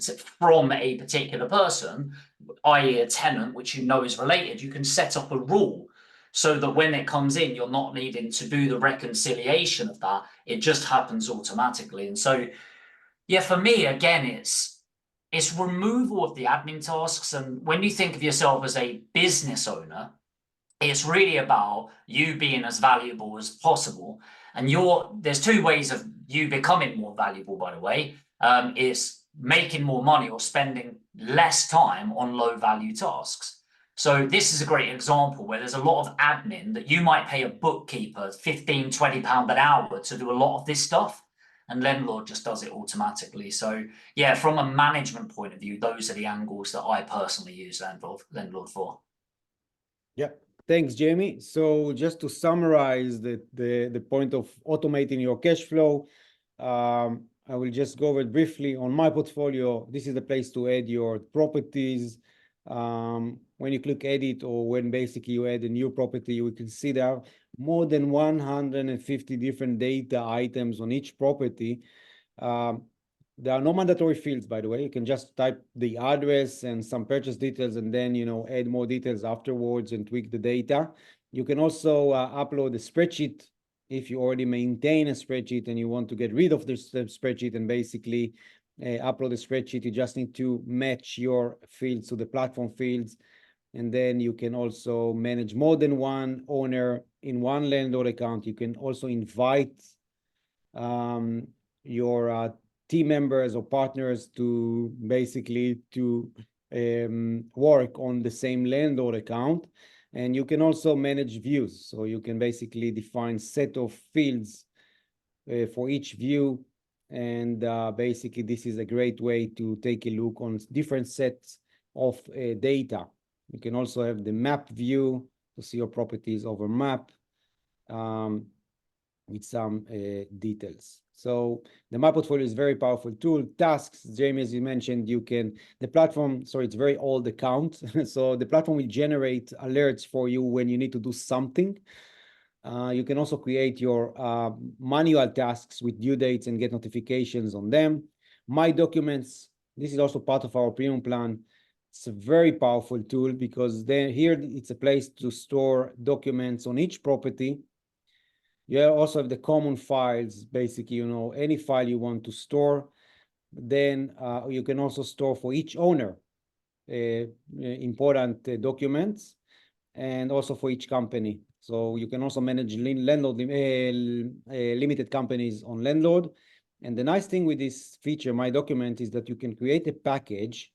a particular person, i.e. a tenant, which you know is related. You can set up a rule so that when it comes in, you're not needing to do the reconciliation of that. It just happens automatically. And so, yeah, for me, again, it's removal of the admin tasks. And when you think of yourself as a business owner, it's really about you being as valuable as possible. And there's two ways of you becoming more valuable, by the way. It's making more money or spending less time on low value tasks. So this is a great example where there's a lot of admin that you might pay a bookkeeper £15-20 an hour to do a lot of this stuff. And Lendlord just does it automatically. So yeah, from a management point of view, those are the angles that I personally use Lendlord for. Yeah, thanks, Jamie. So just to summarize the point of automating your cash flow, I will just go over it briefly. On my portfolio, this is the place to add your properties. When you click edit, or when basically you add a new property, you can see there are more than 150 different data items on each property. There are no mandatory fields, by the way. You can just type the address and some purchase details, and then add more details afterwards and tweak the data. You can also upload a spreadsheet if you already maintain a spreadsheet and you want to get rid of this spreadsheet and basically upload a spreadsheet. You just need to match your fields to the platform fields. And then you can also manage more than one owner in one landlord account. You can also invite your team members or partners to basically work on the same landlord account. And you can also manage views. So you can basically define set of fields for each view. And basically, this is a great way to take a look on different sets of data. You can also have the map view to see your properties over map with some details. So the My Portfolio is a very powerful tool. Tasks, Jamie, as you mentioned, you can, the platform, sorry, it's very old account. So the platform will generate alerts for you when you need to do something. You can also create your manual tasks with due dates and get notifications on them. My Documents, this is also part of our premium plan. It's a very powerful tool because then here it's a place to store documents on each property. You also have the common files, basically, you know, any file you want to store. Then you can also store for each owner important documents, and also for each company. So you can also manage limited companies on Lendlord. And the nice thing with this feature, My Document, is that you can create a package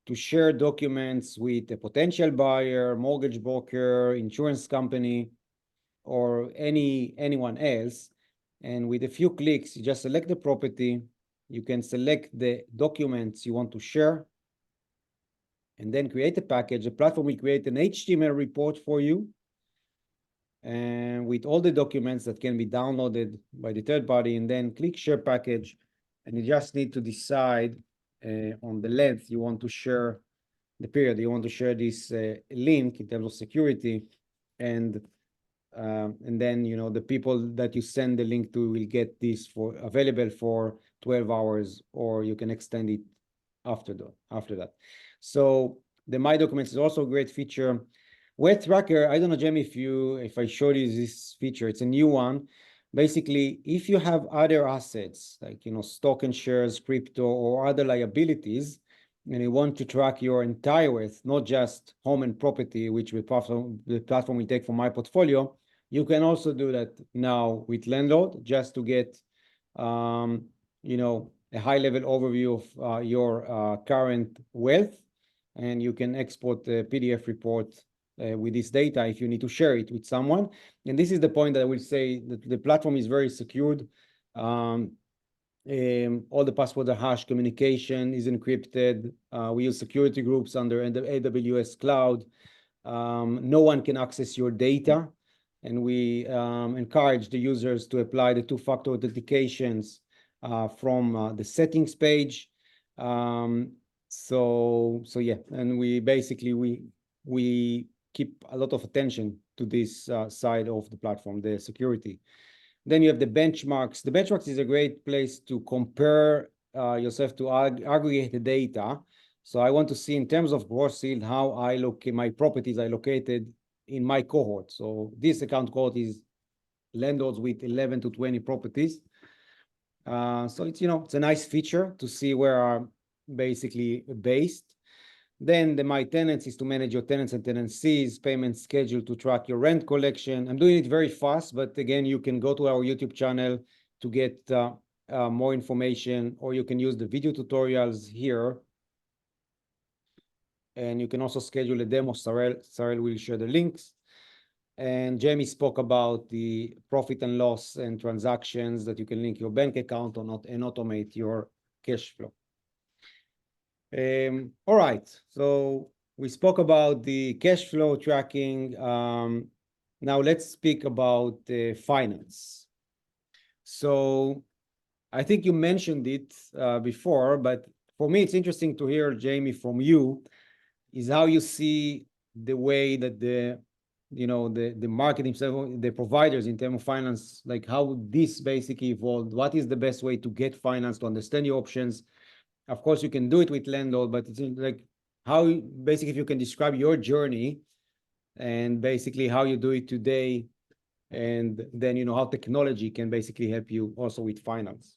to share documents with a potential buyer, mortgage broker, insurance company, or anyone else. And with a few clicks, you just select the property, you can select the documents you want to share, and then create a package. The platform will create an HTML report for you, and with all the documents that can be downloaded by the third party, and then click share package, and you just need to decide on the length you want to share, the period you want to share this link in terms of security, and then, you know, the people that you send the link to will get this for available for 12 hours, or you can extend it after that. So the My Documents is also a great feature. Web Tracker, I don't know, Jamie, if I showed you this feature, it's a new one. Basically, if you have other assets, like, you know, stock and shares, crypto, or other liabilities, and you want to track your entire wealth, not just home and property, which the platform will take from My Portfolio, you can also do that now with Lendlord, just to get, you know, a high-level overview of your current wealth, and you can export a PDF report with this data if you need to share it with someone. And this is the point that I will say that the platform is very secured. All the passwords are hash, communication is encrypted. We use security groups under the AWS cloud. No one can access your data. And we encourage the users to apply the two-factor authentications from the settings page. So yeah, and we basically, we keep a lot of attention to this side of the platform, the security. Then you have the benchmarks. The benchmarks is a great place to compare yourself, to aggregate the data. So I want to see in terms of gross yield, how I locate my properties I located in my cohort. So this account cohort is landlords with 11 to 20 properties. So it's, you know, it's a nice feature to see where are basically based. Then the My Tenants is to manage your tenants and tenancies, payment schedule, to track your rent collection. I'm doing it very fast, but again, you can go to our YouTube channel to get more information, or you can use the video tutorials here. And you can also schedule a demo. Sarel will share the links. And Jamie spoke about the profit and loss and transactions that you can link your bank account or not, and automate your cash flow. All right, so we spoke about the cash flow tracking. Now let's speak about finance. So I think you mentioned it before, but for me, it's interesting to hear, Jamie, from you, is how you see the way that the market itself, the providers in terms of finance, like how this basically evolved. What is the best way to get finance, to understand your options? Of course, you can do it with Lendlord, but it's like how, basically, if you can describe your journey and basically how you do it today, and then, you know, how technology can basically help you also with finance.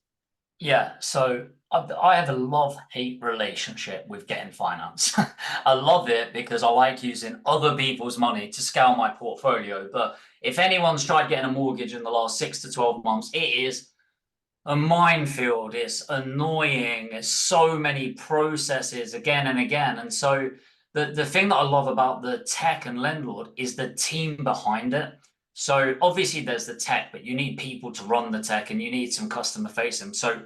Yeah, so I have a love-hate relationship with getting finance. I love it because I like using other people's money to scale my portfolio. But if anyone's tried getting a mortgage in the last 6 to 12 months, it is a minefield. It's annoying. It's so many processes again and again. And so the thing that I love about the tech and Lendlord is the team behind it. So obviously there's the tech, but you need people to run the tech and you need some customer facing. So,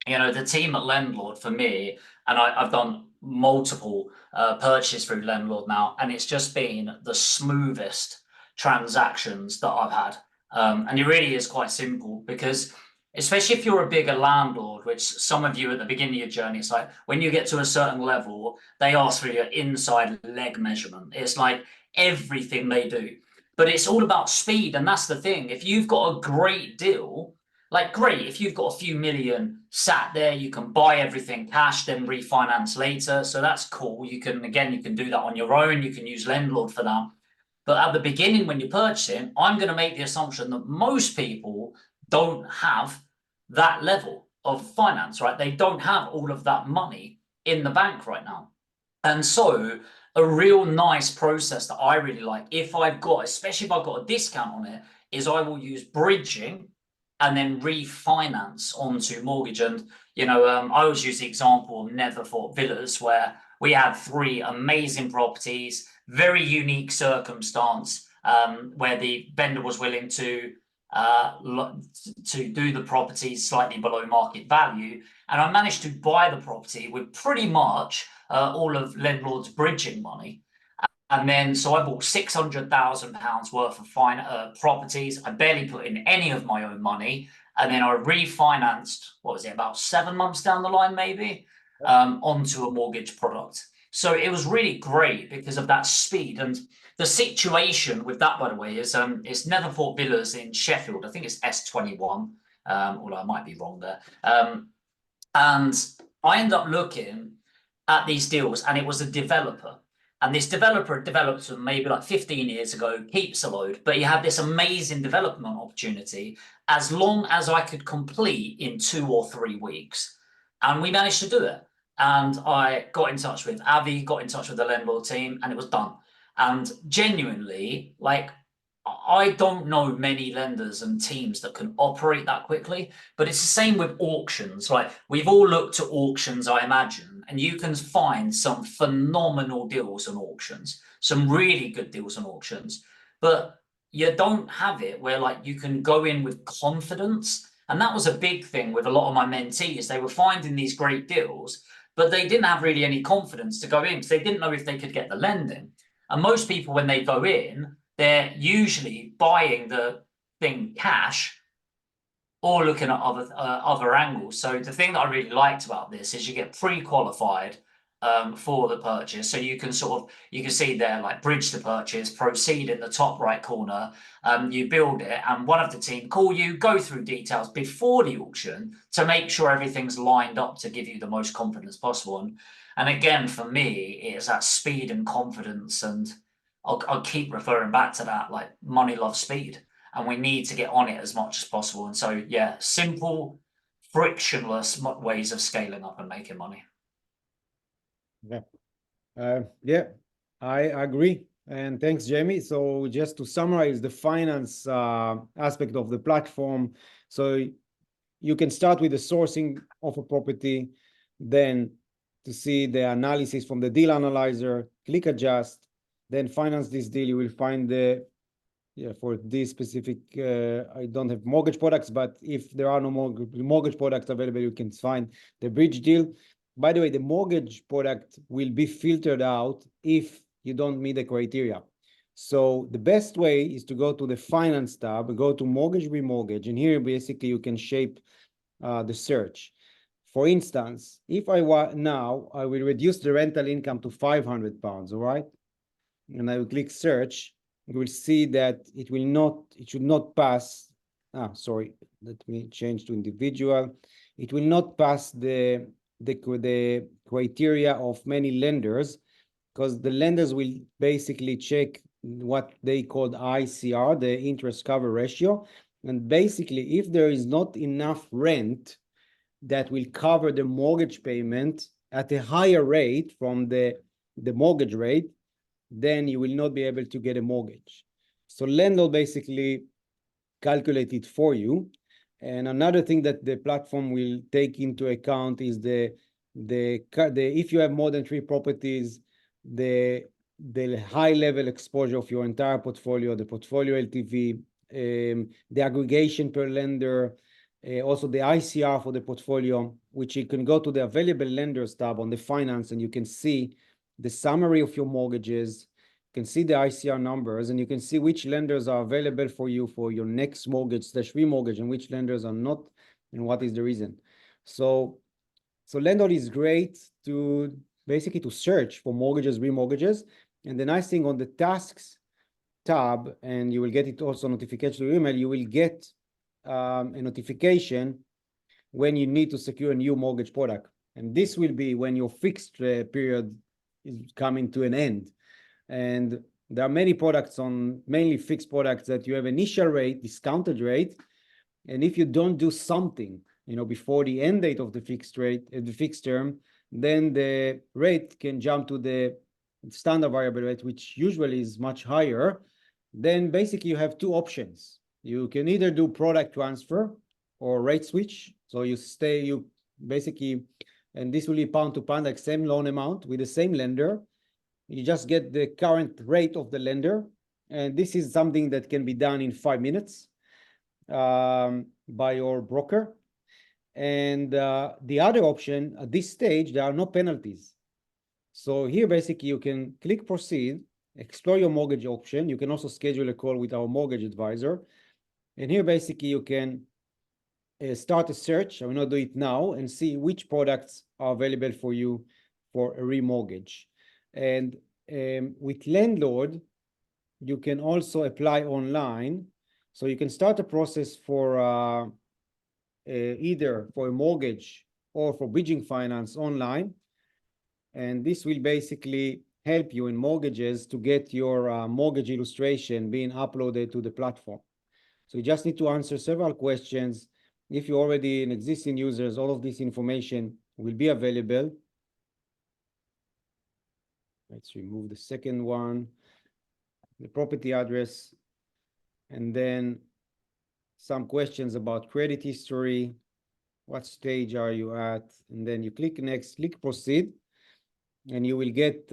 you know, the team at Lendlord for me, and I've done multiple purchases through Lendlord now, and it's just been the smoothest transactions that I've had. And it really is quite simple because especially if you're a bigger landlord, which some of you at the beginning of your journey, it's like when you get to a certain level, they ask for your inside leg measurement. It's like everything they do. But it's all about speed. And that's the thing. If you've got a great deal, like great, if you've got a few million sat there, you can buy everything cash, then refinance later. So that's cool. You can, again, you can do that on your own. You can use Lendlord for that. But at the beginning, when you're purchasing, I'm going to make the assumption that most people don't have that level of finance, right? They don't have all of that money in the bank right now. And so a real nice process that I really like, if I've got, especially if I've got a discount on it, is I will use bridging and then refinance onto mortgage. And, you know, I always use the example of Netherthorpe Villas, where we had 3 amazing properties, very unique circumstance, where the vendor was willing to do the properties slightly below market value. And I managed to buy the property with pretty much all of Lendlord's bridging money. And then, so I bought £600,000 worth of properties. I barely put in any of my own money. And then I refinanced, what was it, about 7 months down the line, maybe, onto a mortgage product. So it was really great because of that speed. And the situation with that, by the way, is it's Netherthorpe Villas in Sheffield. I think it's S21, although I might be wrong there. And I ended up looking at these deals, and it was a developer. And this developer developed them maybe like 15 years ago, keeps a load, but he had this amazing development opportunity as long as I could complete in 2 or 3 weeks. And we managed to do it. And I got in touch with Avi, got in touch with the Lendlord team, and it was done. And genuinely, like, I don't know many lenders and teams that can operate that quickly, but it's the same with auctions. Like, we've all looked at auctions, I imagine, and you can find some phenomenal deals on auctions, some really good deals on auctions, but you don't have it where, like, you can go in with confidence. And that was a big thing with a lot of my mentees. They were finding these great deals, but they didn't have really any confidence to go in because they didn't know if they could get the lending. And most people, when they go in, they're usually buying the thing cash or looking at other angles. So the thing that I really liked about this is you get pre-qualified for the purchase. So you can you can see there, like, bridge the purchase, proceed in the top right corner. You build it, and one of the team call you, go through details before the auction to make sure everything's lined up to give you the most confidence possible. And again, for me, it's that speed and confidence, and I'll keep referring back to that, like, money loves speed, and we need to get on it as much as possible. And so, yeah, simple, frictionless ways of scaling up and making money. Yeah, I agree. And thanks, Jamie. So just to summarize the finance aspect of the platform, so you can start with the sourcing of a property, then to see the analysis from the deal analyzer, click adjust, then finance this deal. You will find for this specific, I don't have mortgage products, but if there are no mortgage products available, you can find the bridge deal. By the way, the mortgage product will be filtered out if you don't meet the criteria. So the best way is to go to the finance tab, go to mortgage remortgage, and here basically you can shape the search. For instance, if I want now, I will reduce the rental income to £500, all right? And I will click search. You will see that it should not pass. Sorry, let me change to individual. It will not pass the criteria of many lenders, because the lenders will basically check what they call ICR, the interest cover ratio. And basically, if there is not enough rent that will cover the mortgage payment at a higher rate from the mortgage rate, then you will not be able to get a mortgage. So Lendlord basically calculate it for you. And another thing that the platform will take into account is if you have more than 3 properties, the high level exposure of your entire portfolio, the portfolio LTV, the aggregation per lender, also the ICR for the portfolio, which you can go to the available lenders tab on the finance, and you can see the summary of your mortgages. You can see the ICR numbers, and you can see which lenders are available for you for your next mortgage / remortgage, and which lenders are not, and what is the reason. So Lendlord is great to basically to search for mortgages, remortgages. And the nice thing on the tasks tab, and you will get it also notification to your email, you will get a notification when you need to secure a new mortgage product. And this will be when your fixed period is coming to an end. And there are many products on mainly fixed products that you have initial rate, discounted rate. And if you don't do something, before the end date of the fixed rate, the fixed term, then the rate can jump to the standard variable rate, which usually is much higher. Then basically you have two options. You can either do product transfer or rate switch. So you basically, and this will be pound to pound, like same loan amount with the same lender. You just get the current rate of the lender. And this is something that can be done in 5 minutes by your broker. And the other option, at this stage, there are no penalties. So here, basically, you can click proceed, explore your mortgage option. You can also schedule a call with our mortgage advisor. And here, basically, you can start a search. I will not do it now, and see which products are available for you for a remortgage. And with Lendlord, you can also apply online. So you can start a process for either for a mortgage or for bridging finance online. And this will basically help you in mortgages to get your mortgage illustration being uploaded to the platform. So you just need to answer several questions. If you're already an existing user, all of this information will be available. Let's remove the second one, the property address, and then some questions about credit history. What stage are you at? And then you click next, click proceed, and you will get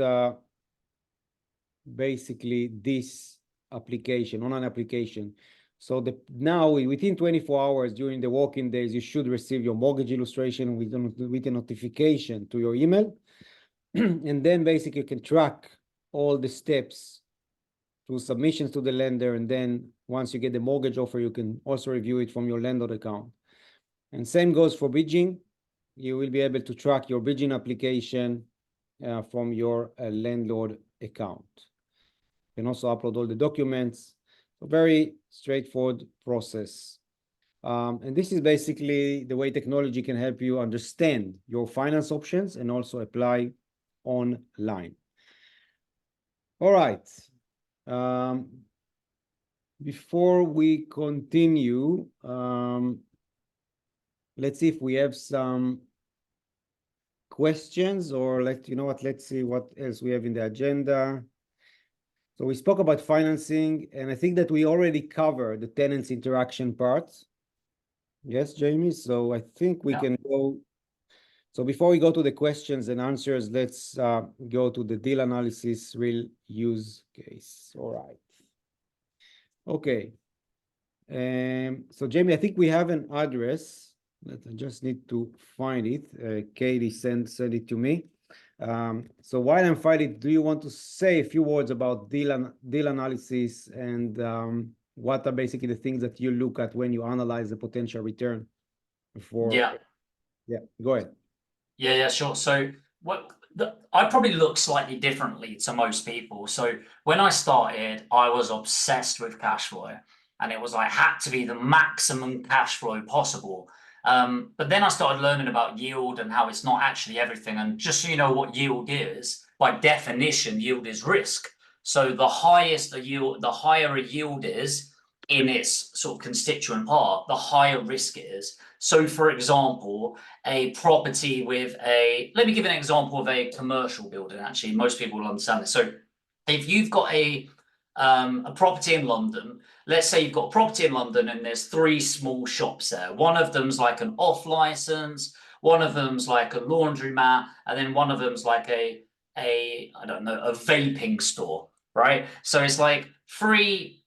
basically this application, online application. So now within 24 hours during the working days, you should receive your mortgage illustration with a notification to your email. And then basically you can track all the steps through submissions to the lender. And then once you get the mortgage offer, you can also review it from your Lendlord account. And same goes for bridging. You will be able to track your bridging application from your Lendlord account. You can also upload all the documents. A very straightforward process. And this is basically the way technology can help you understand your finance options and also apply online. All right. Before we continue, let's see if we have some questions, or let's see what else we have in the agenda. So we spoke about financing, and I think that we already covered the tenants interaction part. Yes, Jamie? So I think we can go. So before we go to the questions and answers, let's go to the deal analysis real use case. All right. Okay. So Jamie, I think we have an address. I just need to find it. Katie sent it to me. So while I'm finding it, do you want to say a few words about deal analysis and what are basically the things that you look at when you analyze the potential return? Yeah, go ahead. Yeah, sure. So I probably look slightly differently to most people. So when I started, I was obsessed with cash flow, and it was like had to be the maximum cash flow possible. But then I started learning about yield and how it's not actually everything. And just so you know what yield is, by definition, yield is risk. So the higher a yield is in its sort of constituent part, the higher risk it is. So for example, a property with let me give an example of a commercial building. Actually, most people will understand this. So if you've got a property in London, let's say you've got a property in London and there's 3 small shops there. One of them's like an off license, one of them's like a laundromat, and then one of them's like a I don't know, a vaping store, right? So it's like three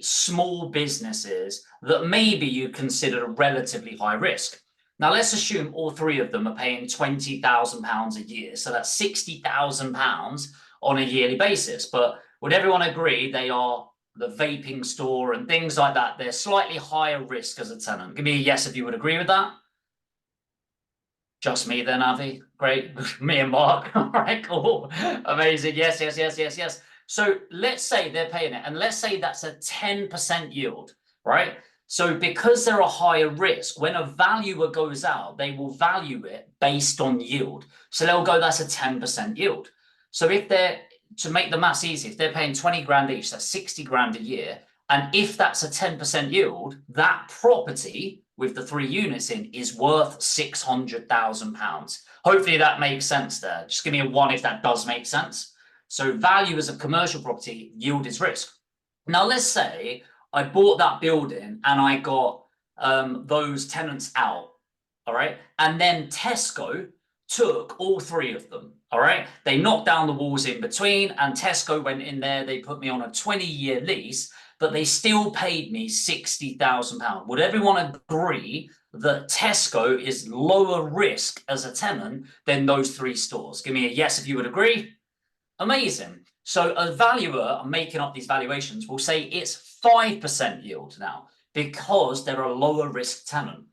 small businesses that maybe you consider relatively high risk. Now let's assume all three of them are paying £20,000 a year. So that's £60,000 on a yearly basis. But would everyone agree they are the vaping store and things like that? They're slightly higher risk as a tenant. Give me a yes if you would agree with that. Just me then, Avi. Great. Me and Mark. All right, cool. Amazing. Yes, yes, yes, yes, yes. So let's say they're paying it, and let's say that's a 10% yield, right? So because they're a higher risk, when a valuer goes out, they will value it based on yield. So they'll go, that's a 10% yield. So if they're, to make the maths easy, if they're paying 20 grand each, that's 60 grand a year. And if that's a 10% yield, that property with the 3 units in is worth £600,000. Hopefully that makes sense there. Just give me a 1 if that does make sense. So value as a commercial property, yield is risk. Now let's say I bought that building and I got those tenants out, all right? And then Tesco took all 3 of them, all right? They knocked down the walls in between and Tesco went in there. They put me on a 20-year lease, but they still paid me £60,000. Would everyone agree that Tesco is lower risk as a tenant than those 3 stores? Give me a yes if you would agree. Amazing. So a valuer, I'm making up these valuations, will say it's 5% yield now because they're a lower risk tenant.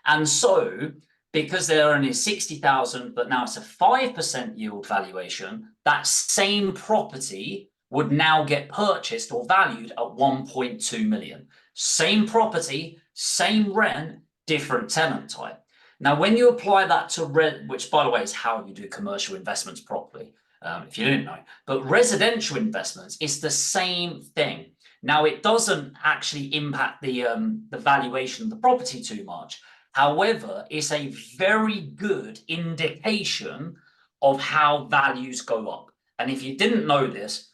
And so because they're only 60,000, but now it's a 5% yield valuation, that same property would now get purchased or valued at 1.2 million. Same property, same rent, different tenant type. Now, when you apply that to rent, which by the way is how you do commercial investments properly, if you didn't know, but residential investments, it's the same thing. Now, it doesn't actually impact the valuation of the property too much. However, it's a very good indication of how values go up. And if you didn't know this,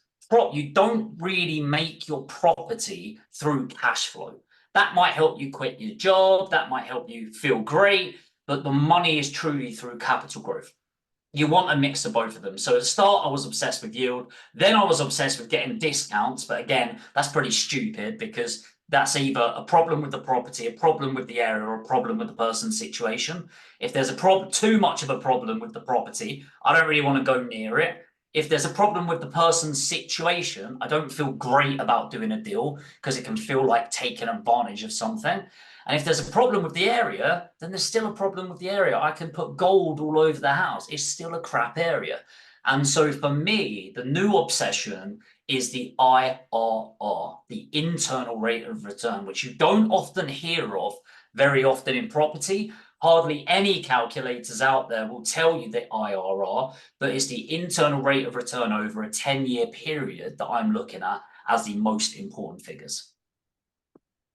you don't really make your property through cash flow. That might help you quit your job, that might help you feel great, but the money is truly through capital growth. You want a mix of both of them. So at the start, I was obsessed with yield. Then I was obsessed with getting discounts. But again, that's pretty stupid because that's either a problem with the property, a problem with the area, or a problem with the person's situation. If there's a problem, too much of a problem with the property, I don't really want to go near it. If there's a problem with the person's situation, I don't feel great about doing a deal because it can feel like taking advantage of something. And if there's a problem with the area, then there's still a problem with the area. I can put gold all over the house. It's still a crap area. And so for me, the new obsession is the IRR, the internal rate of return, which you don't often hear of very often in property. Hardly any calculators out there will tell you the IRR, but it's the internal rate of return over a 10-year period that I'm looking at as the most important figures.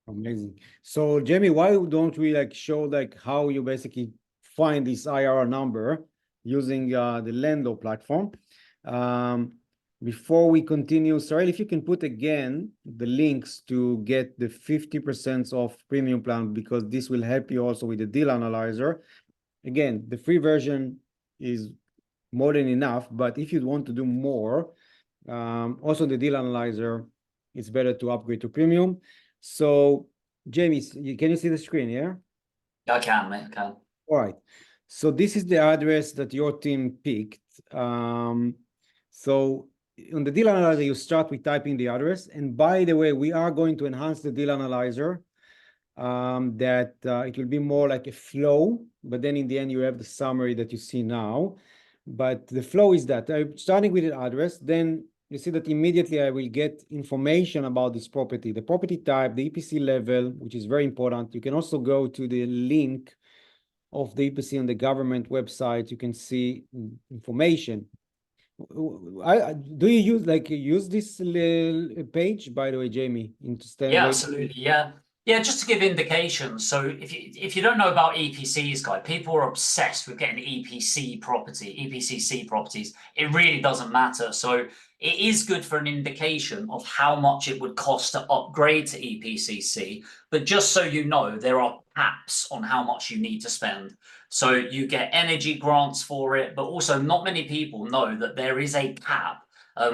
Amazing. So Jamie, why don't we show how you basically find this IRR number using the Lendlord platform? Before we continue, Sarel, if you can put again the links to get the 50% off premium plan, because this will help you also with the deal analyzer. Again, the free version is more than enough, but if you want to do more, also the deal analyzer, it's better to upgrade to premium. So, Jamie, can you see the screen? Yeah, I can, mate. I can. All right. So this is the address that your team picked. So on the deal analyzer, you start with typing the address. And by the way, we are going to enhance the deal analyzer that it will be more like a flow. But then in the end, you have the summary that you see now. But the flow is that starting with the address, then you see that immediately I will get information about this property, the property type, the EPC level, which is very important. You can also go to the link of the EPC on the government website. You can see information. Do you use this page, by the way, Jamie? Yeah, absolutely. Yeah, just to give indications. So if you don't know about EPCs, guys, people are obsessed with getting EPC properties. It really doesn't matter. So it is good for an indication of how much it would cost to upgrade to EPCC. But just so you know, there are caps on how much you need to spend. So you get energy grants for it, but also not many people know that there is a cap,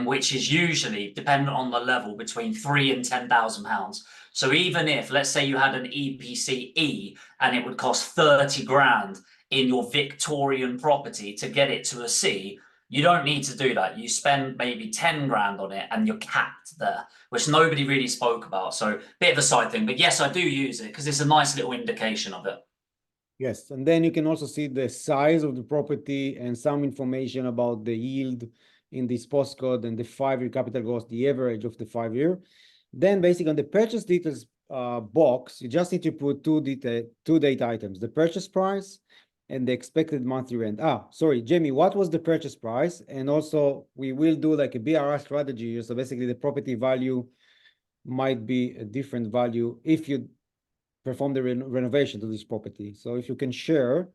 which is usually dependent on the level between £3,000 and £10,000. So even if, let's say you had an EPCE and it would cost 30 grand in your Victorian property to get it to a C, you don't need to do that. You spend maybe 10 grand on it and you're capped there, which nobody really spoke about. So bit of a side thing, but yes, I do use it because it's a nice little indication of it. Yes, and then you can also see the size of the property and some information about the yield in this postcode and the 5-year capital cost, the average of the 5-year. Then basically on the purchase details box, you just need to put two data items, the purchase price and the expected monthly rent. Sorry, Jamie, what was the purchase price? And also we will do like a BRR strategy. So basically the property value might be a different value if you perform the renovation to this property. So if you can share.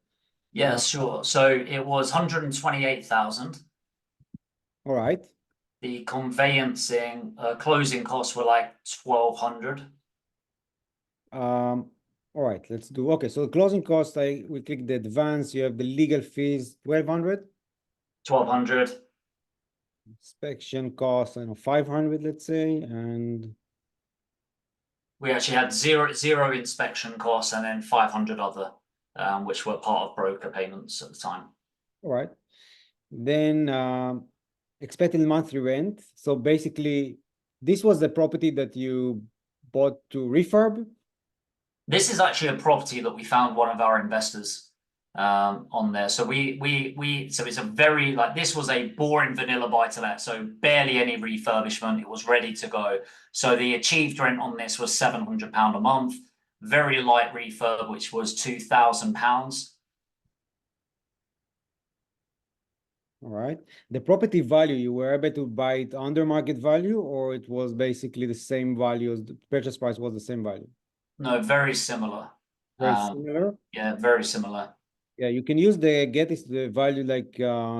Yeah, sure. So it was 128,000. All right. The conveyancing closing costs were like 1,200. All right, let's do. Okay, so the closing cost, we click the advance. You have the legal fees, 1,200. 1,200. Inspection cost, I know 500, let's say, and we actually had zero inspection costs and then 500 other, which were part of broker payments at the time. All right. Then expected monthly rent. So basically, this was the property that you bought to refurb. This is actually a property that we found one of our investors on there. So so it's a very, like, this was a boring vanilla buy-to-let, so barely any refurbishment. It was ready to go. So the achieved rent on this was £700 a month. Very light refurb, which was £2,000. All right. The property value, you were able to buy it under market value, or it was basically the same value as the purchase price was the same value? No, very similar. Very similar. Yeah, very similar. Yeah, you can use the the value, like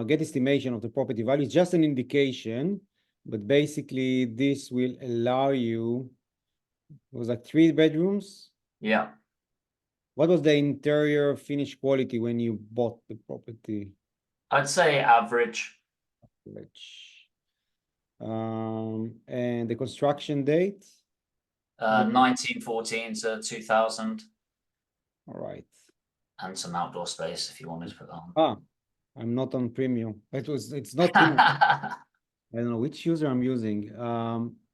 get estimation of the property value. It's just an indication, but basically this will allow you. It was like 3 bedrooms. Yeah. What was the interior finish quality when you bought the property? I'd say average. And the construction date? 1914 to 2000. All right. And some outdoor space if you wanted to put that on. I'm not on premium. It's not premium. I don't know which user I'm using.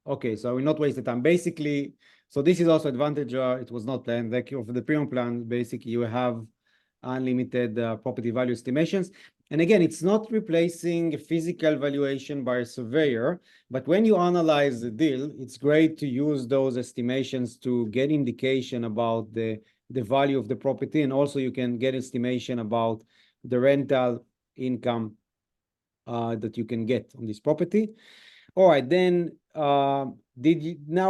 Okay, so I will not waste the time. Basically, so this is also advantage. It was not planned. Like for the premium plan, basically you have unlimited property value estimations. And again, it's not replacing a physical valuation by a surveyor, but when you analyze the deal, it's great to use those estimations to get indication about the value of the property, and also you can get estimation about the rental income that you can get on this property. All right, then now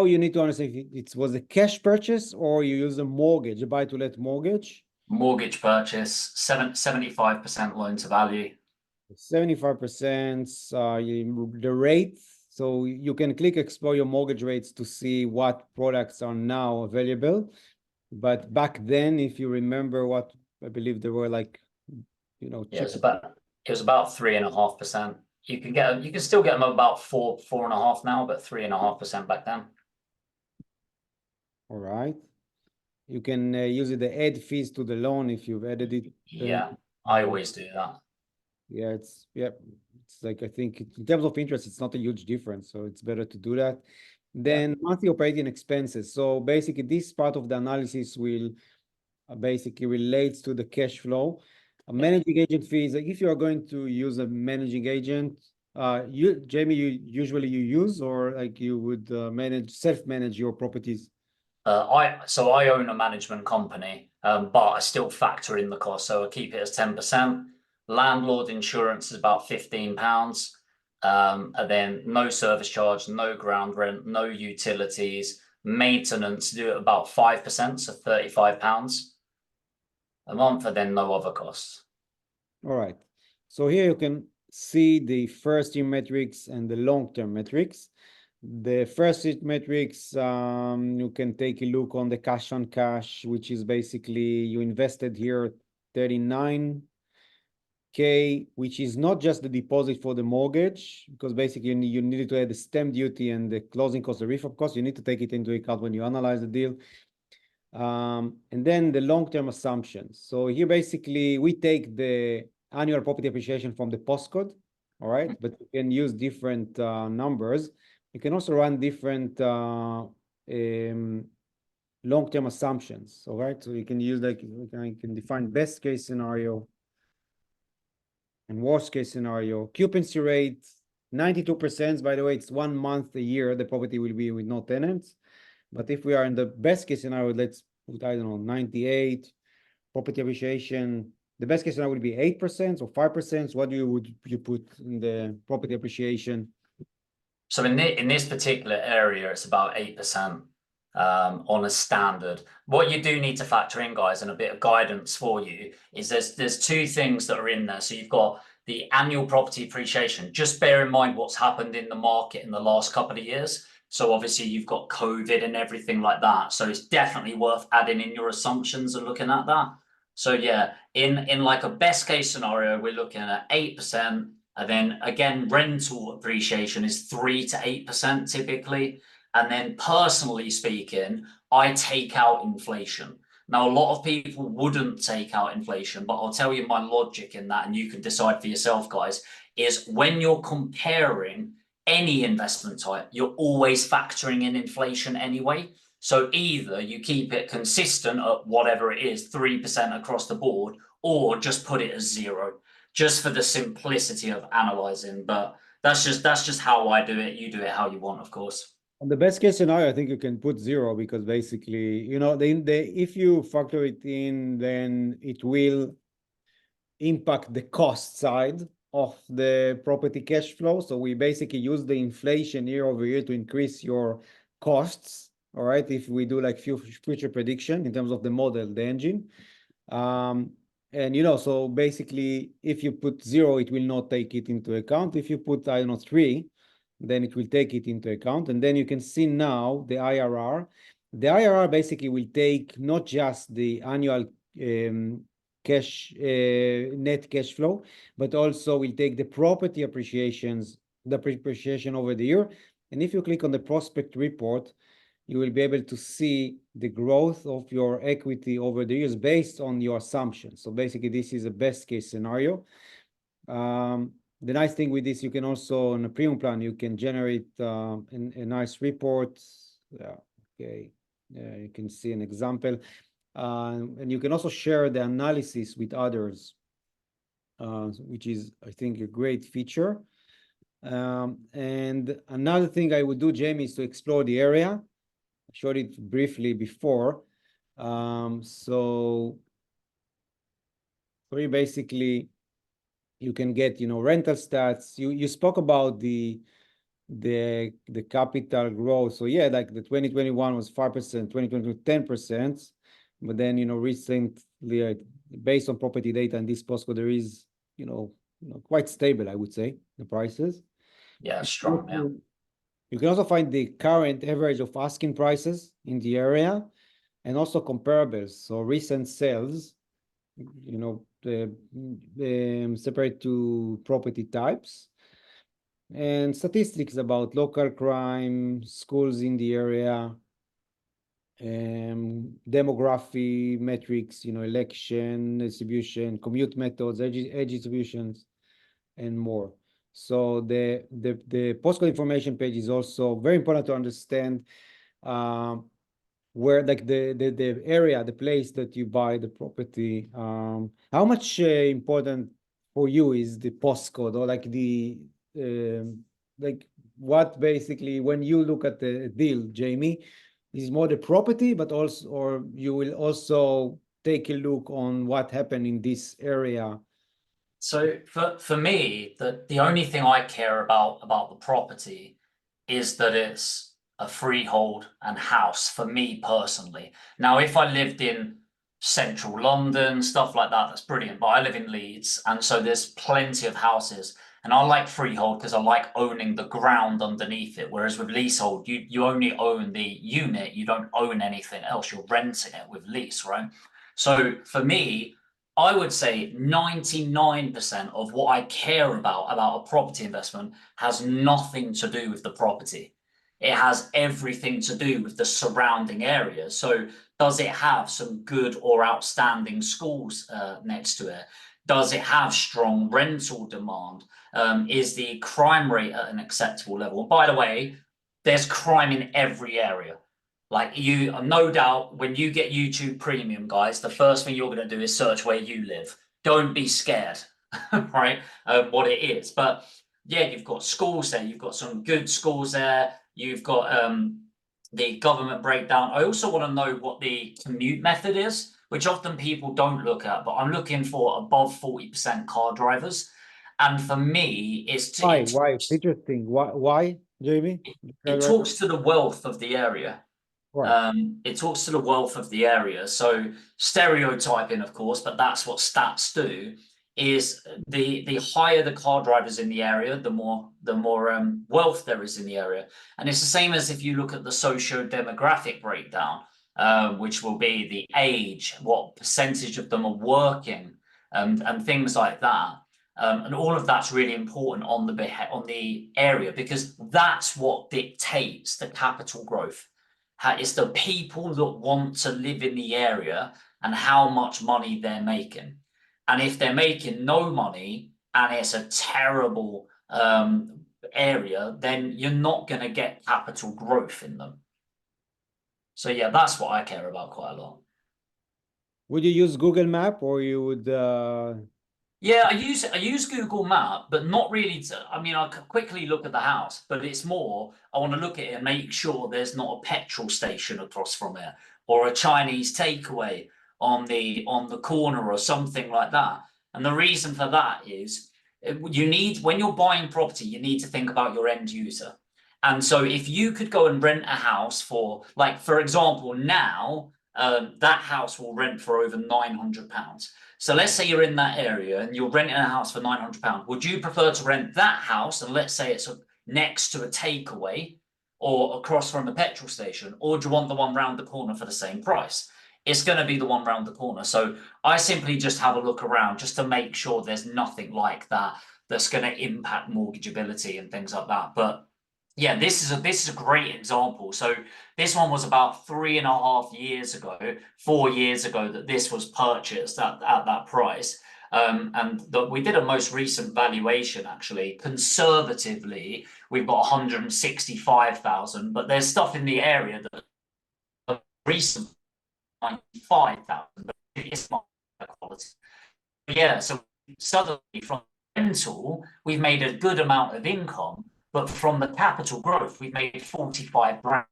you need to understand if it was a cash purchase or you use a mortgage, a buy-to-let mortgage. Mortgage purchase, 75% loan to value. 75%, the rate. So you can click explore your mortgage rates to see what products are now available. But back then, if you remember what, I believe there were like, Yeah, it was about 3.5%. You can still get them about 4.5 now, but 3.5% back then. All right. You can use it to add fees to the loan if you've added it. Yeah, I always do that. Yeah, it's like, I think in terms of interest, it's not a huge difference, so it's better to do that. Then monthly operating expenses. So basically, this part of the analysis will basically relates to the cash flow. Managing agent fees. Like if you are going to use a managing agent, Jamie, you use, or like you would self-manage your properties? I own a management company, but I still factor in the cost, so I keep it as 10%. Landlord insurance is about £15. And then no service charge, no ground rent, no utilities, maintenance do it about 5%, so £35 a month, and then no other costs. All right. So here you can see the first year metrics and the long-term metrics. The first year metrics, you can take a look on the cash on cash, which is basically you invested here 39K, which is not just the deposit for the mortgage, because basically you need to add the stamp duty and the closing cost, the refurb cost. You need to take it into account when you analyze the deal. And then the long-term assumptions. So here basically we take the annual property appreciation from the postcode, all right? But you can use different numbers. You can also run different long-term assumptions, all right? So you can use like, you can define best case scenario and worst case scenario. Occupancy rate, 92%, by the way, it's 1 month a year, the property will be with no tenants. But if we are in the best case scenario, let's put, I don't know, 98, property appreciation, the best case scenario would be 8% or 5%. What would you put in the property appreciation? So in this particular area, it's about 8% on a standard. What you do need to factor in, guys, and a bit of guidance for you, is there's two things that are in there. So you've got the annual property appreciation. Just bear in mind what's happened in the market in the last couple of years. So obviously you've got COVID and everything like that. So it's definitely worth adding in your assumptions and looking at that. So yeah, in like a best case scenario, we're looking at 8%. And then again, rental appreciation is 3 to 8% typically. And then personally speaking, I take out inflation. Now, a lot of people wouldn't take out inflation, but I'll tell you my logic in that, and you can decide for yourself, guys, is when you're comparing any investment type, you're always factoring in inflation anyway. So either you keep it consistent at whatever it is, 3% across the board, or just put it as 0, just for the simplicity of analyzing. But that's just how I do it. You do it how you want, of course. On the best case scenario, I think you can put 0, because basically, you know, if you factor it in, then it will impact the cost side of the property cash flow. So we basically use the inflation year over year to increase your costs, all right? If we do like future prediction in terms of the model, the engine. And, you know, so basically, if you put 0, it will not take it into account. If you put, I don't know, 3, then it will take it into account. And then you can see now the IRR. The IRR basically will take not just the annual cash net cash flow, but also will take the property appreciations, the appreciation over the year. And if you click on the prospect report, you will be able to see the growth of your equity over the years based on your assumptions. So basically, this is a best case scenario. The nice thing with this, you can also, on a premium plan, you can generate a nice report. Yeah, okay. You can see an example. And you can also share the analysis with others, which is, I think, a great feature. And another thing I would do, Jamie, is to explore the area. I showed it briefly before. So you basically, you can get, you know, rental stats. You spoke about the capital growth. So yeah, like the 2021 was 5%, 2022 10%. But then, you know, recently, based on property data and this postcode, there is, you know, quite stable, I would say, the prices. Yeah, strong. Yeah. You can also find the current average of asking prices in the area, and also comparables. So recent sales, you know, separate to property types, and statistics about local crime, schools in the area, demography metrics, you know, election distribution, commute methods, age distributions, and more. So the postcode information page is also very important to understand where, like, the area, the place that you buy the property. How much important for you is the postcode, or like the like what basically when you look at the deal, Jamie, is more the property, but also, or you will also take a look on what happened in this area? So for me, the only thing I care about the property is that it's a freehold and house for me personally. Now, if I lived in central London, stuff like that, that's brilliant. But I live in Leeds, and so there's plenty of houses. And I like freehold because I like owning the ground underneath it. Whereas with leasehold, you only own the unit, you don't own anything else. You're renting it with lease, right? So for me, I would say 99% of what I care about a property investment has nothing to do with the property. It has everything to do with the surrounding area. So does it have some good or outstanding schools next to it? Does it have strong rental demand? Is the crime rate at an acceptable level? And by the way, there's crime in every area. Like you, no doubt, when you get YouTube Premium, guys, the first thing you're going to do is search where you live. Don't be scared, right? What it is. But yeah, you've got schools there. You've got some good schools there. You've got the government breakdown. I also want to know what the commute method is, which often people don't look at, but I'm looking for above 40% car drivers. And for me, it's Why? Interesting. Why, Jamie? it talks to the wealth of the area. Right. It talks to the wealth of the area. So stereotyping, of course, but that's what stats do. Is the higher the car drivers in the area, the more wealth there is in the area. And it's the same as if you look at the socio-demographic breakdown, which will be the age, what percentage of them are working, and things like that. And all of that's really important on the area, because that's what dictates the capital growth. It's the people that want to live in the area and how much money they're making. And if they're making no money and it's a terrible area, then you're not going to get capital growth in them. So yeah, that's what I care about quite a lot. Would you use Google Map, or you would Yeah, I use Google Map, but not really I mean, I could quickly look at the house, but it's more, I want to look at it and make sure there's not a petrol station across from it, or a Chinese takeaway on the corner or something like that. And the reason for that is when you're buying property, you need to think about your end user. And so if you could go and rent a house for, like, for example, now that house will rent for over £900. So let's say you're in that area and you're renting a house for £900. Would you prefer to rent that house, and let's say it's next to a takeaway or across from a petrol station, or do you want the one round the corner for the same price? It's going to be the one round the corner. So I simply just have a look around just to make sure there's nothing like that that's going to impact mortgageability and things like that. But yeah, this is a great example. So this one was about 3.5 years ago, 4 years ago, that this was purchased at that price. And we did a most recent valuation, actually. Conservatively, we've got 165,000, but there's stuff in the area that recent 95,000, but it's not quality. Yeah, so suddenly from rental, we've made a good amount of income, but from the capital growth, we've made 45 grand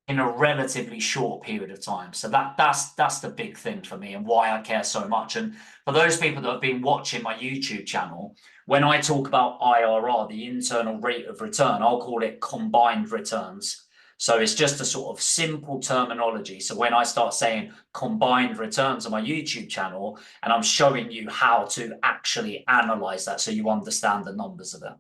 in a relatively short period of time. So that's the big thing for me and why I care so much. And for those people that have been watching my YouTube channel, when I talk about IRR, the internal rate of return, I'll call it combined returns. So it's just a sort of simple terminology. So when I start saying combined returns on my YouTube channel, and I'm showing you how to actually analyze that so you understand the numbers of it.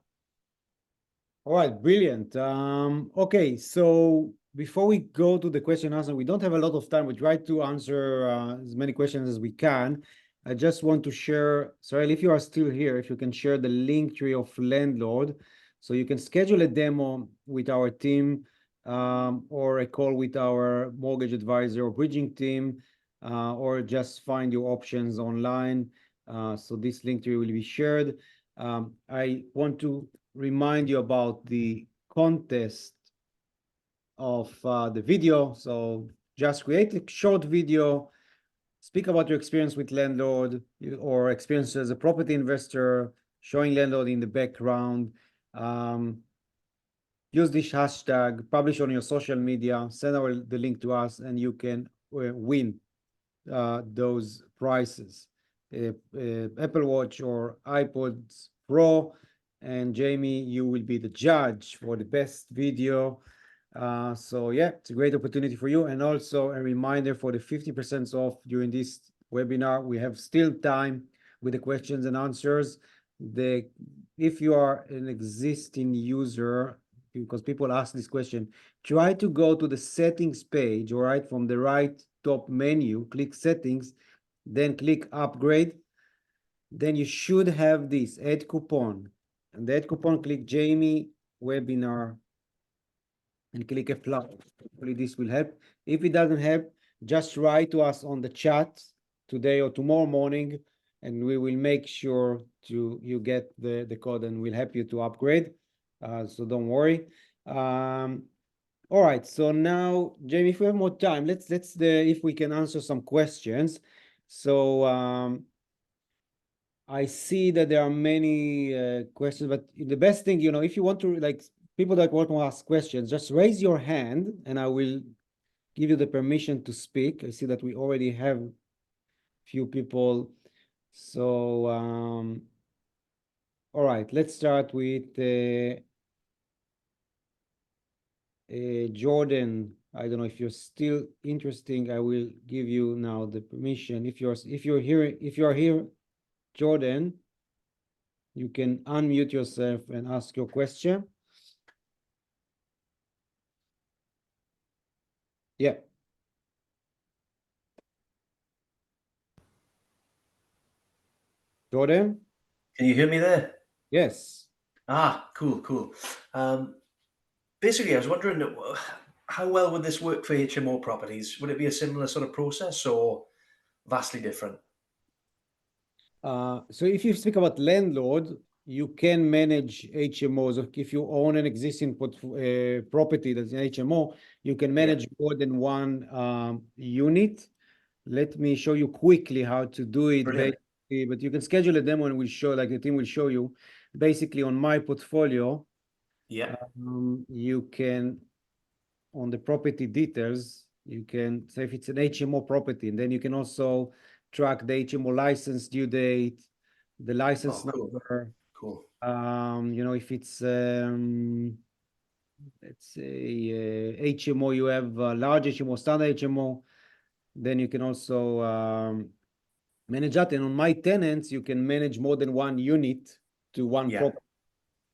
All right, brilliant. Okay, so before we go to the question and answer, we don't have a lot of time. We try to answer as many questions as we can. I just want to share, Sorry, if you are still here, if you can share the link tree of Lendlord, so you can schedule a demo with our team, or a call with our mortgage advisor or bridging team, or just find your options online. So this link tree will be shared. I want to remind you about the contest of the video. So just create a short video, speak about your experience with Lendlord or experience as a property investor, showing Lendlord in the background. Use this hashtag, publish on your social media, send the link to us, and you can win those prizes. Apple Watch or iPods Pro. And Jamie, you will be the judge for the best video. So yeah, it's a great opportunity for you. And also a reminder for the 50% off during this webinar. We have still time with the questions and answers. if you are an existing user, because people ask this question, try to go to the settings page, all right, from the right top menu, click settings, then click upgrade. Then you should have this add coupon, and the add coupon, click Jamie webinar and click apply. Hopefully this will help. If it doesn't help, just write to us on the chat today or tomorrow morning, and we will make sure you get the code, and we'll help you to upgrade. So don't worry. All right, so now, Jamie, if we have more time, let's if we can answer some questions. So I see that there are many questions, but the best thing, you know, if you want to, like, people that want to ask questions, just raise your hand and I will give you the permission to speak. I see that we already have a few people. So, all right, let's start with Jordan. I don't know if you're still interesting. I will give you now the permission. If you are here, Jordan, you can unmute yourself and ask your question. Yeah. Jordan? Can you hear me there? Yes. Ah, cool. Basically, I was wondering how well would this work for HMO properties? Would it be a similar sort of process or vastly different? So if you speak about landlord, you can manage HMOs. If you own an existing property that's an HMO, you can manage more than one unit. Let me show you quickly how to do it. Brilliant. But you can schedule a demo and we'll show, like the team will show you. Basically, on my portfolio, Yeah. you can, on the property details, you can say if it's an HMO property, and then you can also track the HMO license due date, the license number. Cool. You know, if it's let's say HMO, you have large HMO, standard HMO, then you can also manage that. And on my tenants, you can manage more than one unit to one property.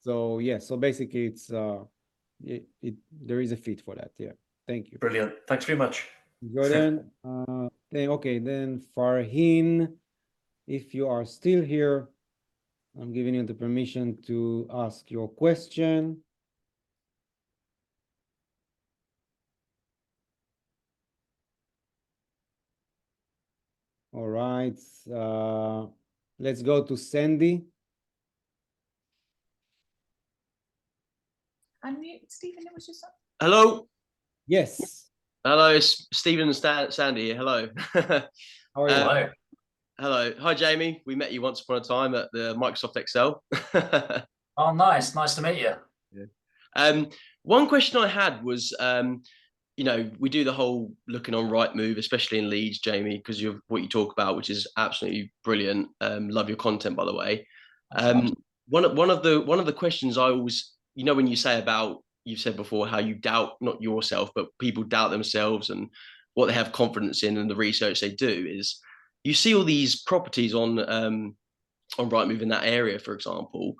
So yeah, so basically it's there is a fit for that. Yeah, thank you. Brilliant. Thanks very much, Jordan. Okay, then Farhin, if you are still here, I'm giving you the permission to ask your question. All right, let's go to Sandy. Unmute, Stephen, it was just... Hello. Yes. Hello, it's Stephen and Sandy here. Hello. How are you? Hello. Hello. Hi, Jamie. We met you once upon a time at the Microsoft Excel. Oh, nice. Nice to meet you. Yeah. One question I had was, you know, we do the whole looking on Rightmove, especially in Leeds, Jamie, because of what you talk about, which is absolutely brilliant. Love your content, by the way. One of the questions I always, you know, when you say about, you've said before how you doubt not yourself, but people doubt themselves and what they have confidence in and the research they do, is you see all these properties on Rightmove in that area, for example.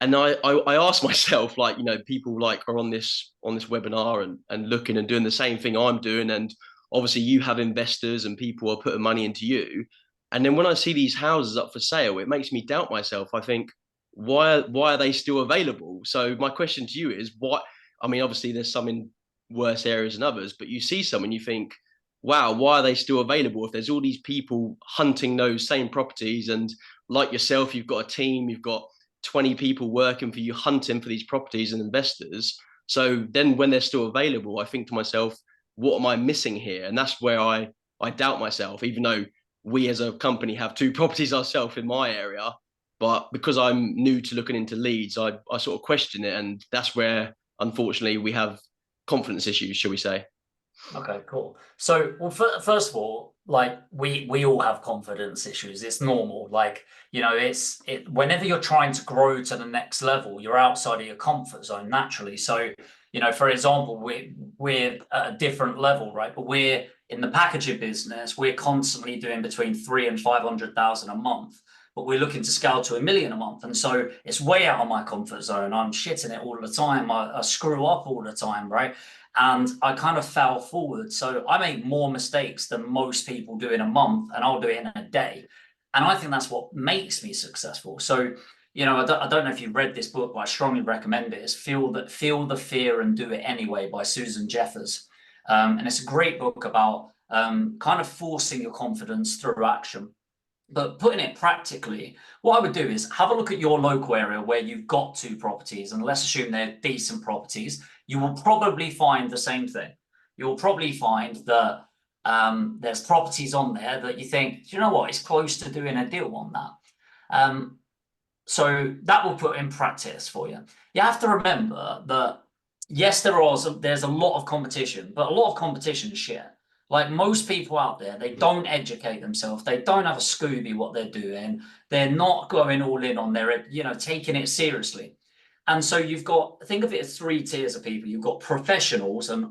And I ask myself, like, you know, people like are on this webinar and looking and doing the same thing I'm doing. And obviously you have investors and people are putting money into you. And then when I see these houses up for sale, it makes me doubt myself. I think, why are they still available? So my question to you is, what, I mean, obviously there's some in worse areas than others, but you see some and you think, wow, why are they still available if there's all these people hunting those same properties? And like yourself, you've got a team, you've got 20 people working for you, hunting for these properties and investors. So then when they're still available, I think to myself, what am I missing here? And that's where I doubt myself, even though we as a company have 2 properties ourselves in my area. But because I'm new to looking into Leeds, I sort of question it. And that's where, unfortunately, we have confidence issues, shall we say. Okay, cool. So, well, first of all, like we all have confidence issues. It's normal. Like, you know, whenever you're trying to grow to the next level, you're outside of your comfort zone naturally. So, you know, for example, we're at a different level, right? But we're in the packaging business. We're constantly doing between 300,000 and 500,000 a month. but we're looking to scale to 1 million a month. And so it's way out of my comfort zone. I'm shitting it all the time. I screw up all the time, right? And I kind of fell forward. So I make more mistakes than most people do in a month, and I'll do it in a day. And I think that's what makes me successful. So, you know, I don't know if you've read this book, but I strongly recommend it. It's Feel the Fear and Do It Anyway by Susan Jeffers. And it's a great book about kind of forcing your confidence through action. But putting it practically, what I would do is have a look at your local area where you've got 2 properties, and let's assume they're decent properties. You will probably find the same thing. You'll probably find that there's properties on there that you think, do you know what, it's close to doing a deal on that. So that will put in practice for you. You have to remember that, yes, there's a lot of competition, but a lot of competition is shit. Like most people out there, they don't educate themselves. They don't have a Scooby what they're doing. They're not going all in on their, you know, taking it seriously. And so you've got, think of it as 3 tiers of people. You've got professionals, and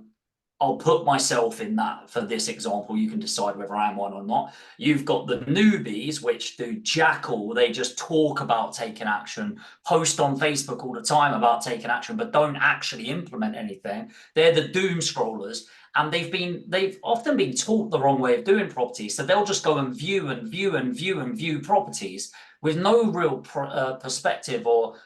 I'll put myself in that for this example. You can decide whether I am one or not. You've got the newbies, which do jack all. They just talk about taking action, post on Facebook all the time about taking action, but don't actually implement anything. They're the doom scrollers. And they've often been taught the wrong way of doing properties. So they'll just go and view properties with no real perspective or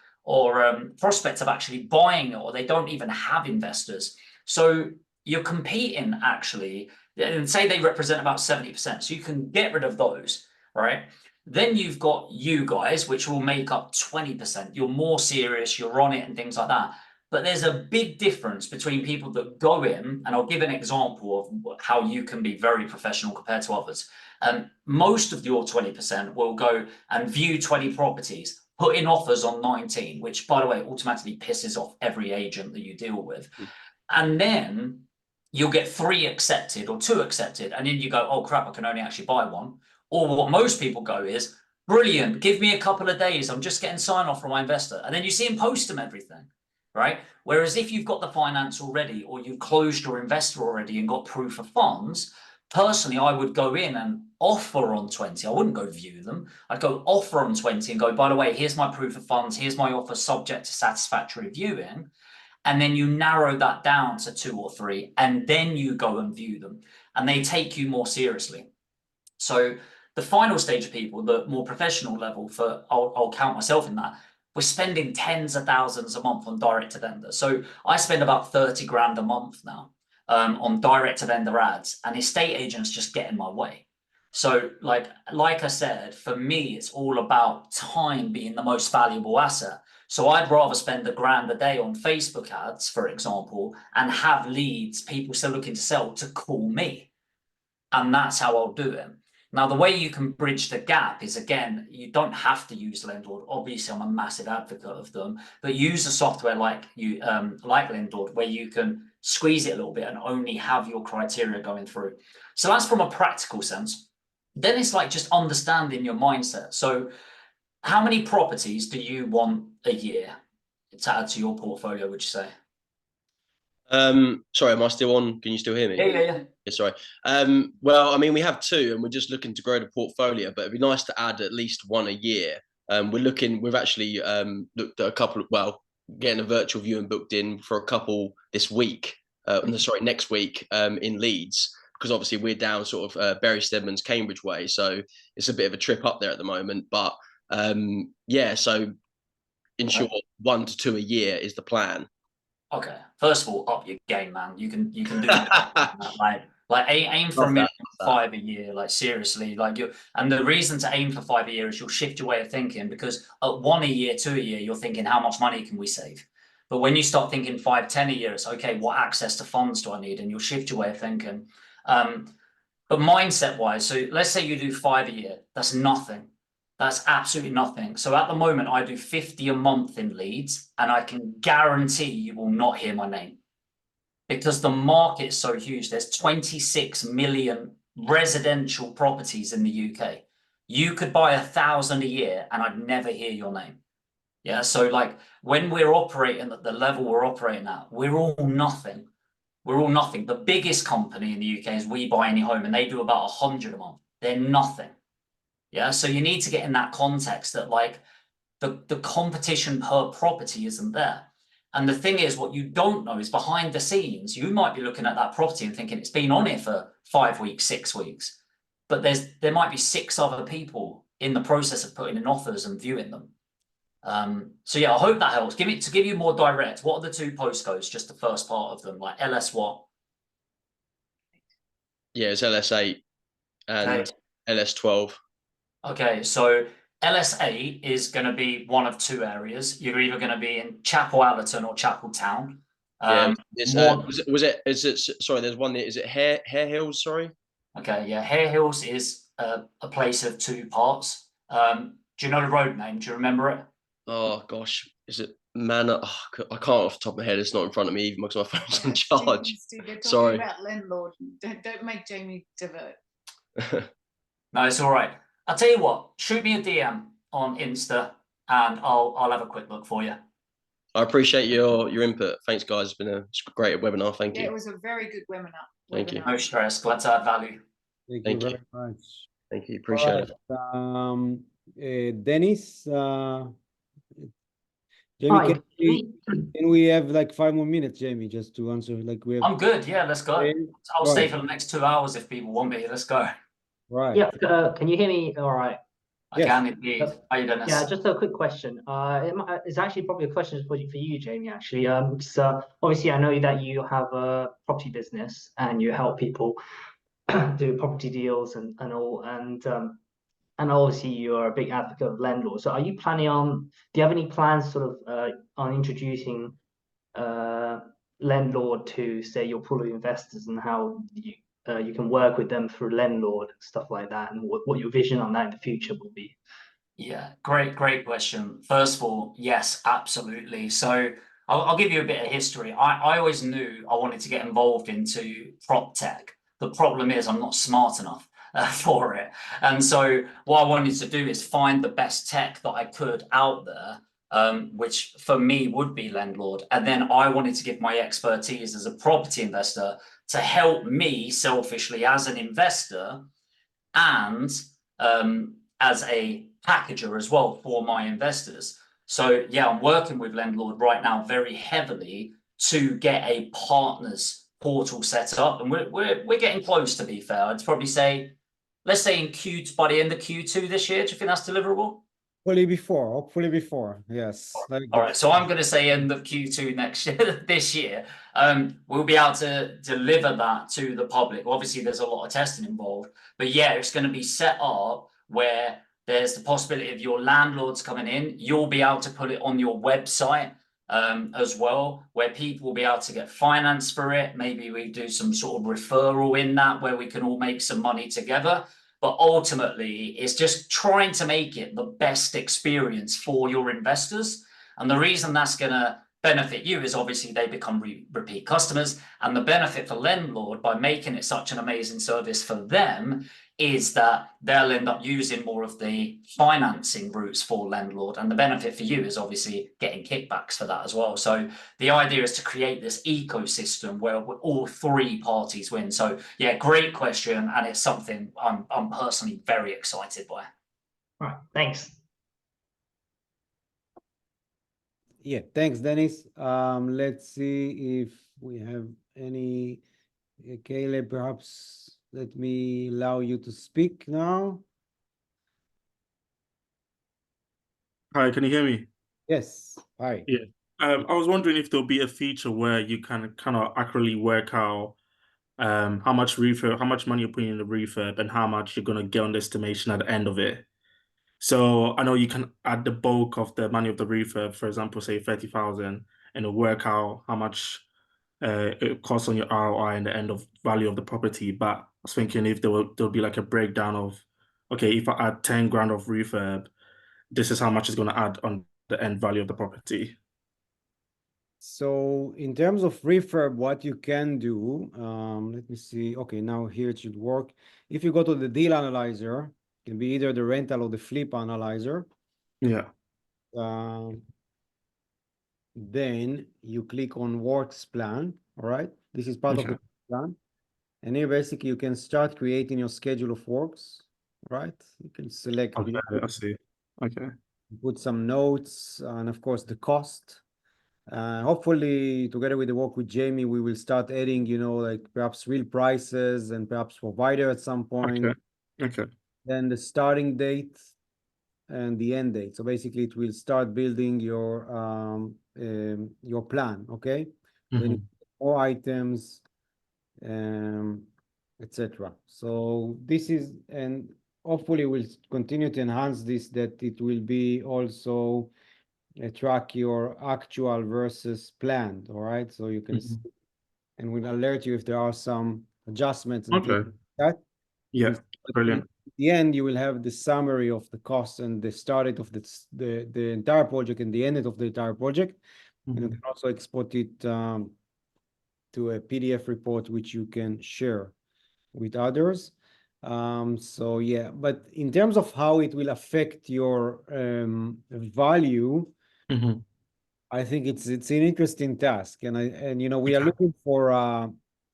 prospect of actually buying it, or they don't even have investors. So you're competing actually, and say they represent about 70%. So you can get rid of those, right? Then you've got you guys, which will make up 20%. You're more serious, you're on it and things like that. But there's a big difference between people that go in, and I'll give an example of how you can be very professional compared to others. Most of your 20% will go and view 20 properties, put in offers on 19, which, by the way, automatically pisses off every agent that you deal with. And then you'll get 3 accepted or 2 accepted, and then you go, oh crap, I can only actually buy 1. Or what most people go is, brilliant, give me a couple of days, I'm just getting sign off from my investor. And then you see him post them everything. Right? Whereas if you've got the finance already, or you've closed your investor already and got proof of funds, personally, I would go in and offer on 20. I wouldn't go view them. I'd go offer on 20 and go, by the way, here's my proof of funds. Here's my offer subject to satisfactory viewing. And then you narrow that down to 2 or 3, and then you go and view them, and they take you more seriously. So the final stage of people, the more professional level, for I'll count myself in that, we're spending tens of thousands a month on direct to vendor. So I spend about 30 grand a month now on direct to vendor ads, and estate agents just get in my way. So like I said, for me, it's all about time being the most valuable asset. So I'd rather spend $1 grand a day on Facebook ads, for example, and have leads, people still looking to sell, to call me. And that's how I'll do it. Now, the way you can bridge the gap is, again, you don't have to use Lendlord. Obviously, I'm a massive advocate of them, but use a software like Lendlord, where you can squeeze it a little bit and only have your criteria going through. So that's from a practical sense. Then it's like just understanding your mindset. So how many properties do you want a year to add to your portfolio, would you say? Sorry, am I still on? Can you still hear me? Yeah. Yeah, sorry. Well, I mean, we have 2, and we're just looking to grow the portfolio, but it'd be nice to add at least 1 a year. We've actually looked at a couple, getting a virtual viewing booked in for a couple this week, next week in Leeds, because obviously we're down sort of Bury Steadman's Cambridge way. So it's a bit of a trip up there at the moment. But so in short, 1 to 2 a year is the plan. Okay. First of all, up your game, man. You can do that. like aim for 1 million, 5 a year. Like seriously, and the reason to aim for 5 a year is you'll shift your way of thinking, because at 1 a year, 2 a year, you're thinking, how much money can we save? But when you start thinking 5, 10 a year, it's okay, what access to funds do I need? And you'll shift your way of thinking. But mindset wise, so let's say you do 5 a year, that's nothing. That's absolutely nothing. So at the moment, I do 50 a month in Leeds, and I can guarantee you will not hear my name, because the market is so huge. There's 26 million residential properties in the UK. You could buy 1,000 a year and I'd never hear your name. Yeah. So like when we're operating at the level we're operating at, we're all nothing. We're all nothing. The biggest company in the UK is We Buy Any Home, and they do about 100 a month. They're nothing. Yeah, so you need to get in that context that like the competition per property isn't there. And the thing is, what you don't know is behind the scenes, you might be looking at that property and thinking it's been on here for 5 weeks, 6 weeks, but there might be 6 other people in the process of putting in offers and viewing them. So yeah, I hope that helps. To give you more direct, what are the 2 postcodes? Just the first part of them, like LS what? Yeah, it's LS8 and Okay. LS12. Okay, so LS8 is going to be one of 2 areas. You're either going to be in Chapel Allerton or Chapel Town. Yeah, it's, more- is it, sorry, there's one there, is it Hare Hills, sorry? Okay, yeah, Hare Hills is a place of 2 parts. Do you know the road name? Do you remember it? Oh gosh, is it Manor? Oh, I can't off the top of my head. It's not in front of me even because my phone's on charge. They're talking Sorry. about Lendlord. Don't make Jamie divert. No, it's all right. I'll tell you what, shoot me a DM on Insta and I'll have a quick look for you. I appreciate your input. Thanks, guys. It's been a great webinar. Thank Yeah, you. it was a very good webinar. Thank you. No stress, glad to add value. Thank Thank you you. very much. Thank you. Appreciate it. Dennis, Jamie, Hi. can we have like 5 more minutes, Jamie, just to answer? Like we have. I'm good, yeah, let's go. I'll stay Right. for the next 2 hours if people want me. Let's go. Right. Yeah, can you hear me all right? I Yes. can indeed. How you doing? Yeah, just a quick question. It's actually probably a question for you, Jamie, actually. So obviously I know that you have a property business and you help people do property deals and all, and obviously you're a big advocate of Lendlord. So are you planning on, do you have any plans sort of on introducing Lendlord to, say, your pool of investors, and how you can work with them through Lendlord and stuff like that, and what your vision on that in the future will be? Yeah, great question. First of all, yes, absolutely. So I'll give you a bit of history. I always knew I wanted to get involved into prop tech. The problem is I'm not smart enough for it. And so what I wanted to do is find the best tech that I could out there, which for me would be Lendlord. And then I wanted to give my expertise as a property investor to help me selfishly as an investor and as a packager as well for my investors. So yeah, I'm working with Lendlord right now very heavily to get a partners portal set up, and we're getting close, to be fair. I'd probably say, let's say by the end of Q2 this year. Do you think that's deliverable? Hopefully before, yes. All right, so I'm going to say end of Q2 next year, this year. We'll be able to deliver that to the public. Obviously, there's a lot of testing involved, but yeah, it's going to be set up where there's the possibility of your landlords coming in. You'll be able to put it on your website as well, where people will be able to get finance for it. Maybe we do some sort of referral in that where we can all make some money together. But ultimately, it's just trying to make it the best experience for your investors. And the reason that's going to benefit you is obviously they become repeat customers. And the benefit for Lendlord by making it such an amazing service for them is that they'll end up using more of the financing routes for Lendlord. And the benefit for you is obviously getting kickbacks for that as well. So the idea is to create this ecosystem where all 3 parties win. So yeah, great question. And it's something I'm personally very excited by. All right, thanks. Yeah, thanks, Dennis. Let's see if we have any. Caleb, perhaps let me allow you to speak now. Hi, can you hear me? Yes. Hi. Yeah. I was wondering if there'll be a feature where you can kind of accurately work out how much money you're putting in the refurb and how much you're gonna get on the estimation at the end of it. So I know you can add the bulk of the money of the refurb, for example, say 30,000, and it'll work out how much it costs on your ROI and the end of value of the property. But I was thinking if there'll be like a breakdown of, okay, if I add 10 grand of refurb, this is how much it's going to add on the end value of the property. So in terms of refurb, what you can do, let me see. Okay, now here it should work. If you go to the deal analyzer, it can be either the rental or the flip analyzer. Yeah. Then you click on works plan. All right, this is part of the plan. And here basically you can start creating your schedule of works. right? You can select, Okay, I see. Okay. put some notes, and of course the cost. Hopefully, together with the work with Jamie, we will start adding, like perhaps real prices and perhaps provider at some point. Okay. Okay. Then the starting date and the end date. So basically, it will start building your plan. Okay. Then Mhm. more items, etc. So this is, and hopefully we'll continue to enhance this, that it will be also track your actual versus planned. All right. So you can see, Mhm. and will alert you if there are some adjustments and things Okay. like that. Yeah. But Brilliant. at the end, you will have the summary of the costs and the start date of the entire project and the end of the entire project. And you Mhm. can also export it to a PDF report, which you can share with others. So yeah, but in terms of how it will affect your value, Mhm. I think it's an interesting task, and we are Okay. looking for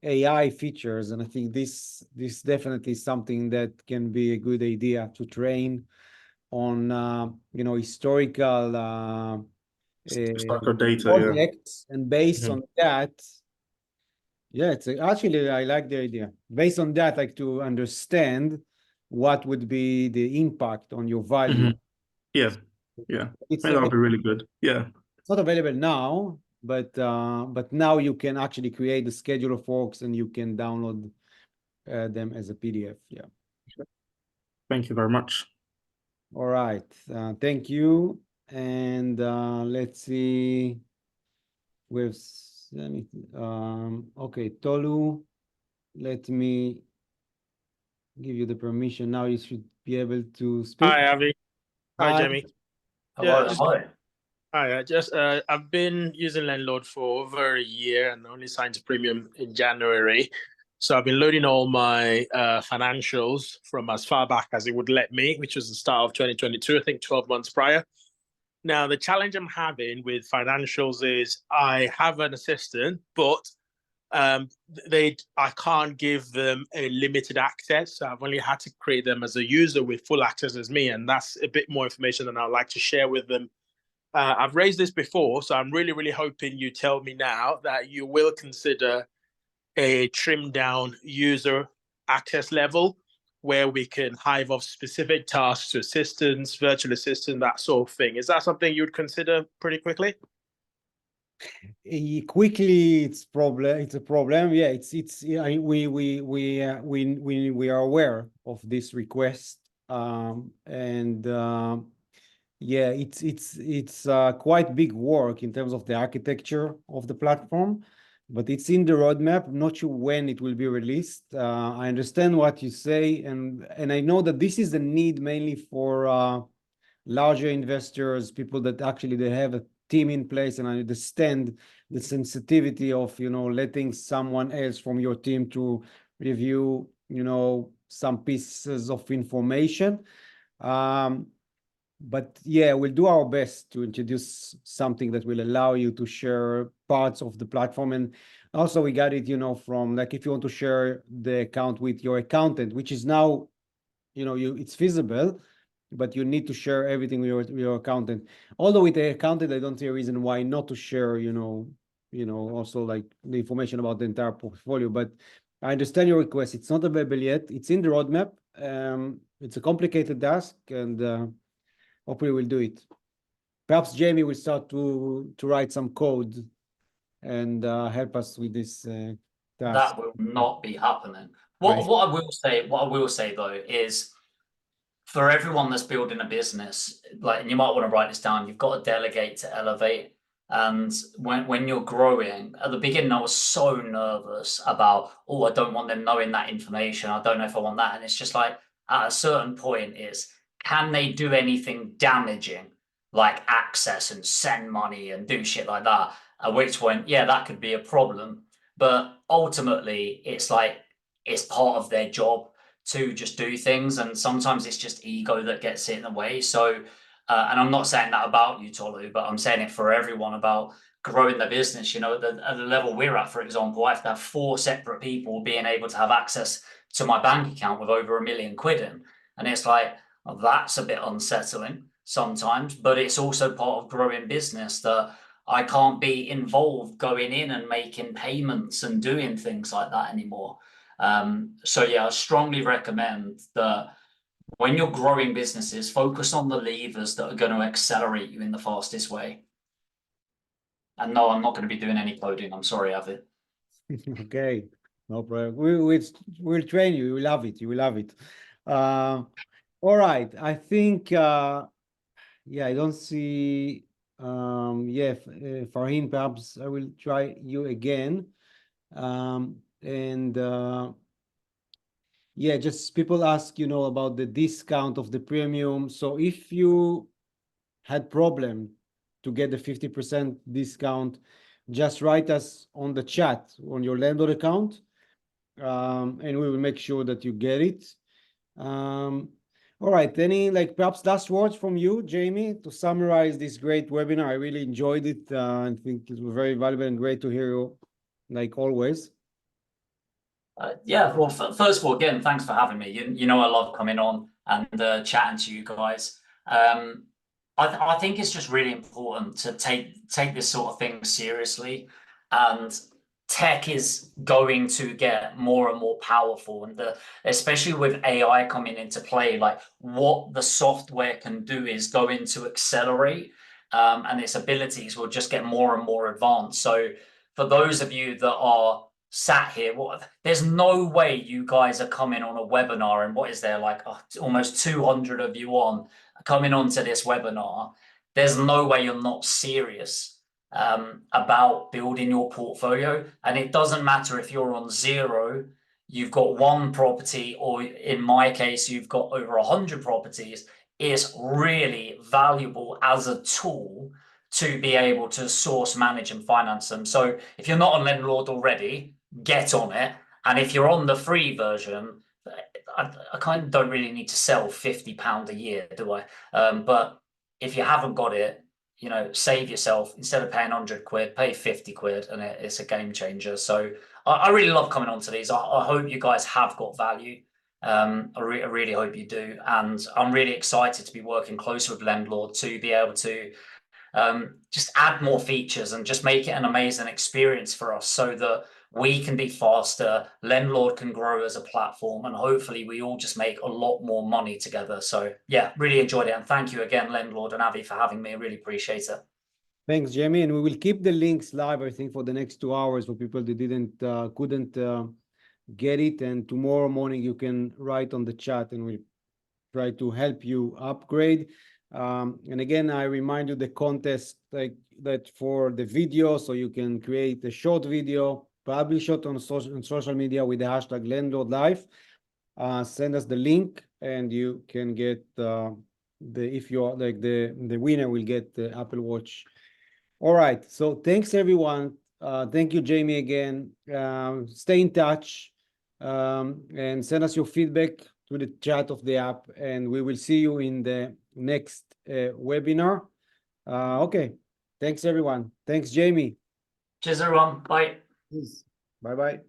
AI features, and I think this definitely is something that can be a good idea to train on historical Historical data, yeah. projects, and based Mhm. on that, yeah, actually I like the idea. Based on that, like to understand what would be the impact on your value. Mhm. Yeah. Yeah. I It's think that'll be really good. Yeah. It's not available now, but now you can actually create the schedule of works and you can download them as a PDF. Yeah. Thank you very much. All right. Thank you. And let's see. We've okay, Tolu. Let me give you the permission. Now you should be able to speak. Hi, Avi. Hi, Hi. Jamie. Hello, Yeah, just hello. hi. I've been using Lendlord for over a year and only signed a premium in January. So I've been loading all my financials from as far back as it would let me, which was the start of 2022, I think 12 months prior. Now, the challenge I'm having with financials is I have an assistant, but I can't give them a limited access. So I've only had to create them as a user with full access as me, and that's a bit more information than I'd like to share with them. I've raised this before, so I'm really, really hoping you tell me now that you will consider a trimmed down user access level where we can hive off specific tasks to assistants, virtual assistant, that sort of thing. Is that something you'd consider pretty quickly? Quickly, it's a problem. Yeah, yeah, we are aware of this request, and yeah, it's quite big work in terms of the architecture of the platform, but it's in the roadmap. I'm not sure when it will be released. I understand what you say, and I know that this is a need mainly for larger investors, people that actually they have a team in place, and I understand the sensitivity of letting someone else from your team to review some pieces of information. But yeah, we'll do our best to introduce something that will allow you to share parts of the platform. And also we got it from, like, if you want to share the account with your accountant, which is now it's feasible, but you need to share everything with your accountant. Although with the accountant, I don't see a reason why not to share, also like the information about the entire portfolio. But I understand your request. It's not available yet. It's in the roadmap. It's a complicated task, and hopefully we'll do it. Perhaps Jamie will start to write some code and help us with this task. That will not be happening. Right. What I will say though is, for everyone that's building a business, like, and you might want to write this down, you've got to delegate to elevate. And when you're growing, at the beginning, I was so nervous about, I don't want them knowing that information. I don't know if I want that. And it's just like, at a certain point, can they do anything damaging, like access and send money and do shit like that? At which point, yeah, that could be a problem. But ultimately, it's like, it's part of their job to just do things, and sometimes it's just ego that gets in the way. So and I'm not saying that about you, Tolu, but I'm saying it for everyone about growing the business. At the level we're at, for example, I have to have 4 separate people being able to have access to my bank account with over £1 million in. And it's like, well, that's a bit unsettling sometimes, but it's also part of growing business that I can't be involved going in and making payments and doing things like that anymore. So yeah, I strongly recommend that when you're growing businesses, focus on the levers that are going to accelerate you in the fastest way. And no, I'm not going to be doing any coding. I'm sorry, Avi. Okay, no problem. We'll train you. You will love it. You will love it. All right. I think, yeah, I don't see, yeah, Farheen, perhaps I will try you again. Yeah, just people ask, about the discount of the premium. So if you had problem to get the 50% discount, just write us on the chat on your Lendlord account, and we will make sure that you get it. All right, any perhaps last words from you, Jamie, to summarize this great webinar? I really enjoyed it. I think it was very valuable and great to hear you, like always. Yeah, well, first of all, again, thanks for having me. You know I love coming on and chatting to you guys. I think it's just really important to take this sort of thing seriously, and tech is going to get more and more powerful, and especially with AI coming into play, like what the software can do is going to accelerate, and its abilities will just get more and more advanced. So for those of you that are sat here, there's no way you guys are coming on a webinar, and what is there, like almost 200 of you on coming onto this webinar. There's no way you're not serious about building your portfolio. And it doesn't matter if you're on zero, you've got one property, or in my case, you've got over 100 properties. It's really valuable as a tool to be able to source, manage, and finance them. So if you're not on Lendlord already, get on it. And if you're on the free version, I kind of don't really need to sell £50 a year, do I? But if you haven't got it, save yourself. Instead of paying 100 quid, pay 50 quid, and it's a game changer. So I really love coming on to these. I hope you guys have got value. I really hope you do. And I'm really excited to be working closer with Lendlord to be able to just add more features and just make it an amazing experience for us, so that we can be faster, Lendlord can grow as a platform, and hopefully we all just make a lot more money together. So yeah, really enjoyed it. And thank you again, Lendlord and Avi, for having me. I really appreciate it. Thanks, Jamie. And we will keep the links live, I think, for the next 2 hours for people that couldn't get it. And tomorrow morning you can write on the chat and we'll try to help you upgrade. And again, I remind you the contest that for the video, so you can create a short video, publish it on social media with the hashtag Lendlord Life. Send us the link, and you can get if you're the winner will get the Apple Watch. All right. So thanks everyone. Thank you, Jamie, again. Stay in touch and send us your feedback to the chat of the app, and we will see you in the next webinar. Okay. Thanks everyone. Thanks, Jamie. Cheers, everyone. Bye. Bye-bye.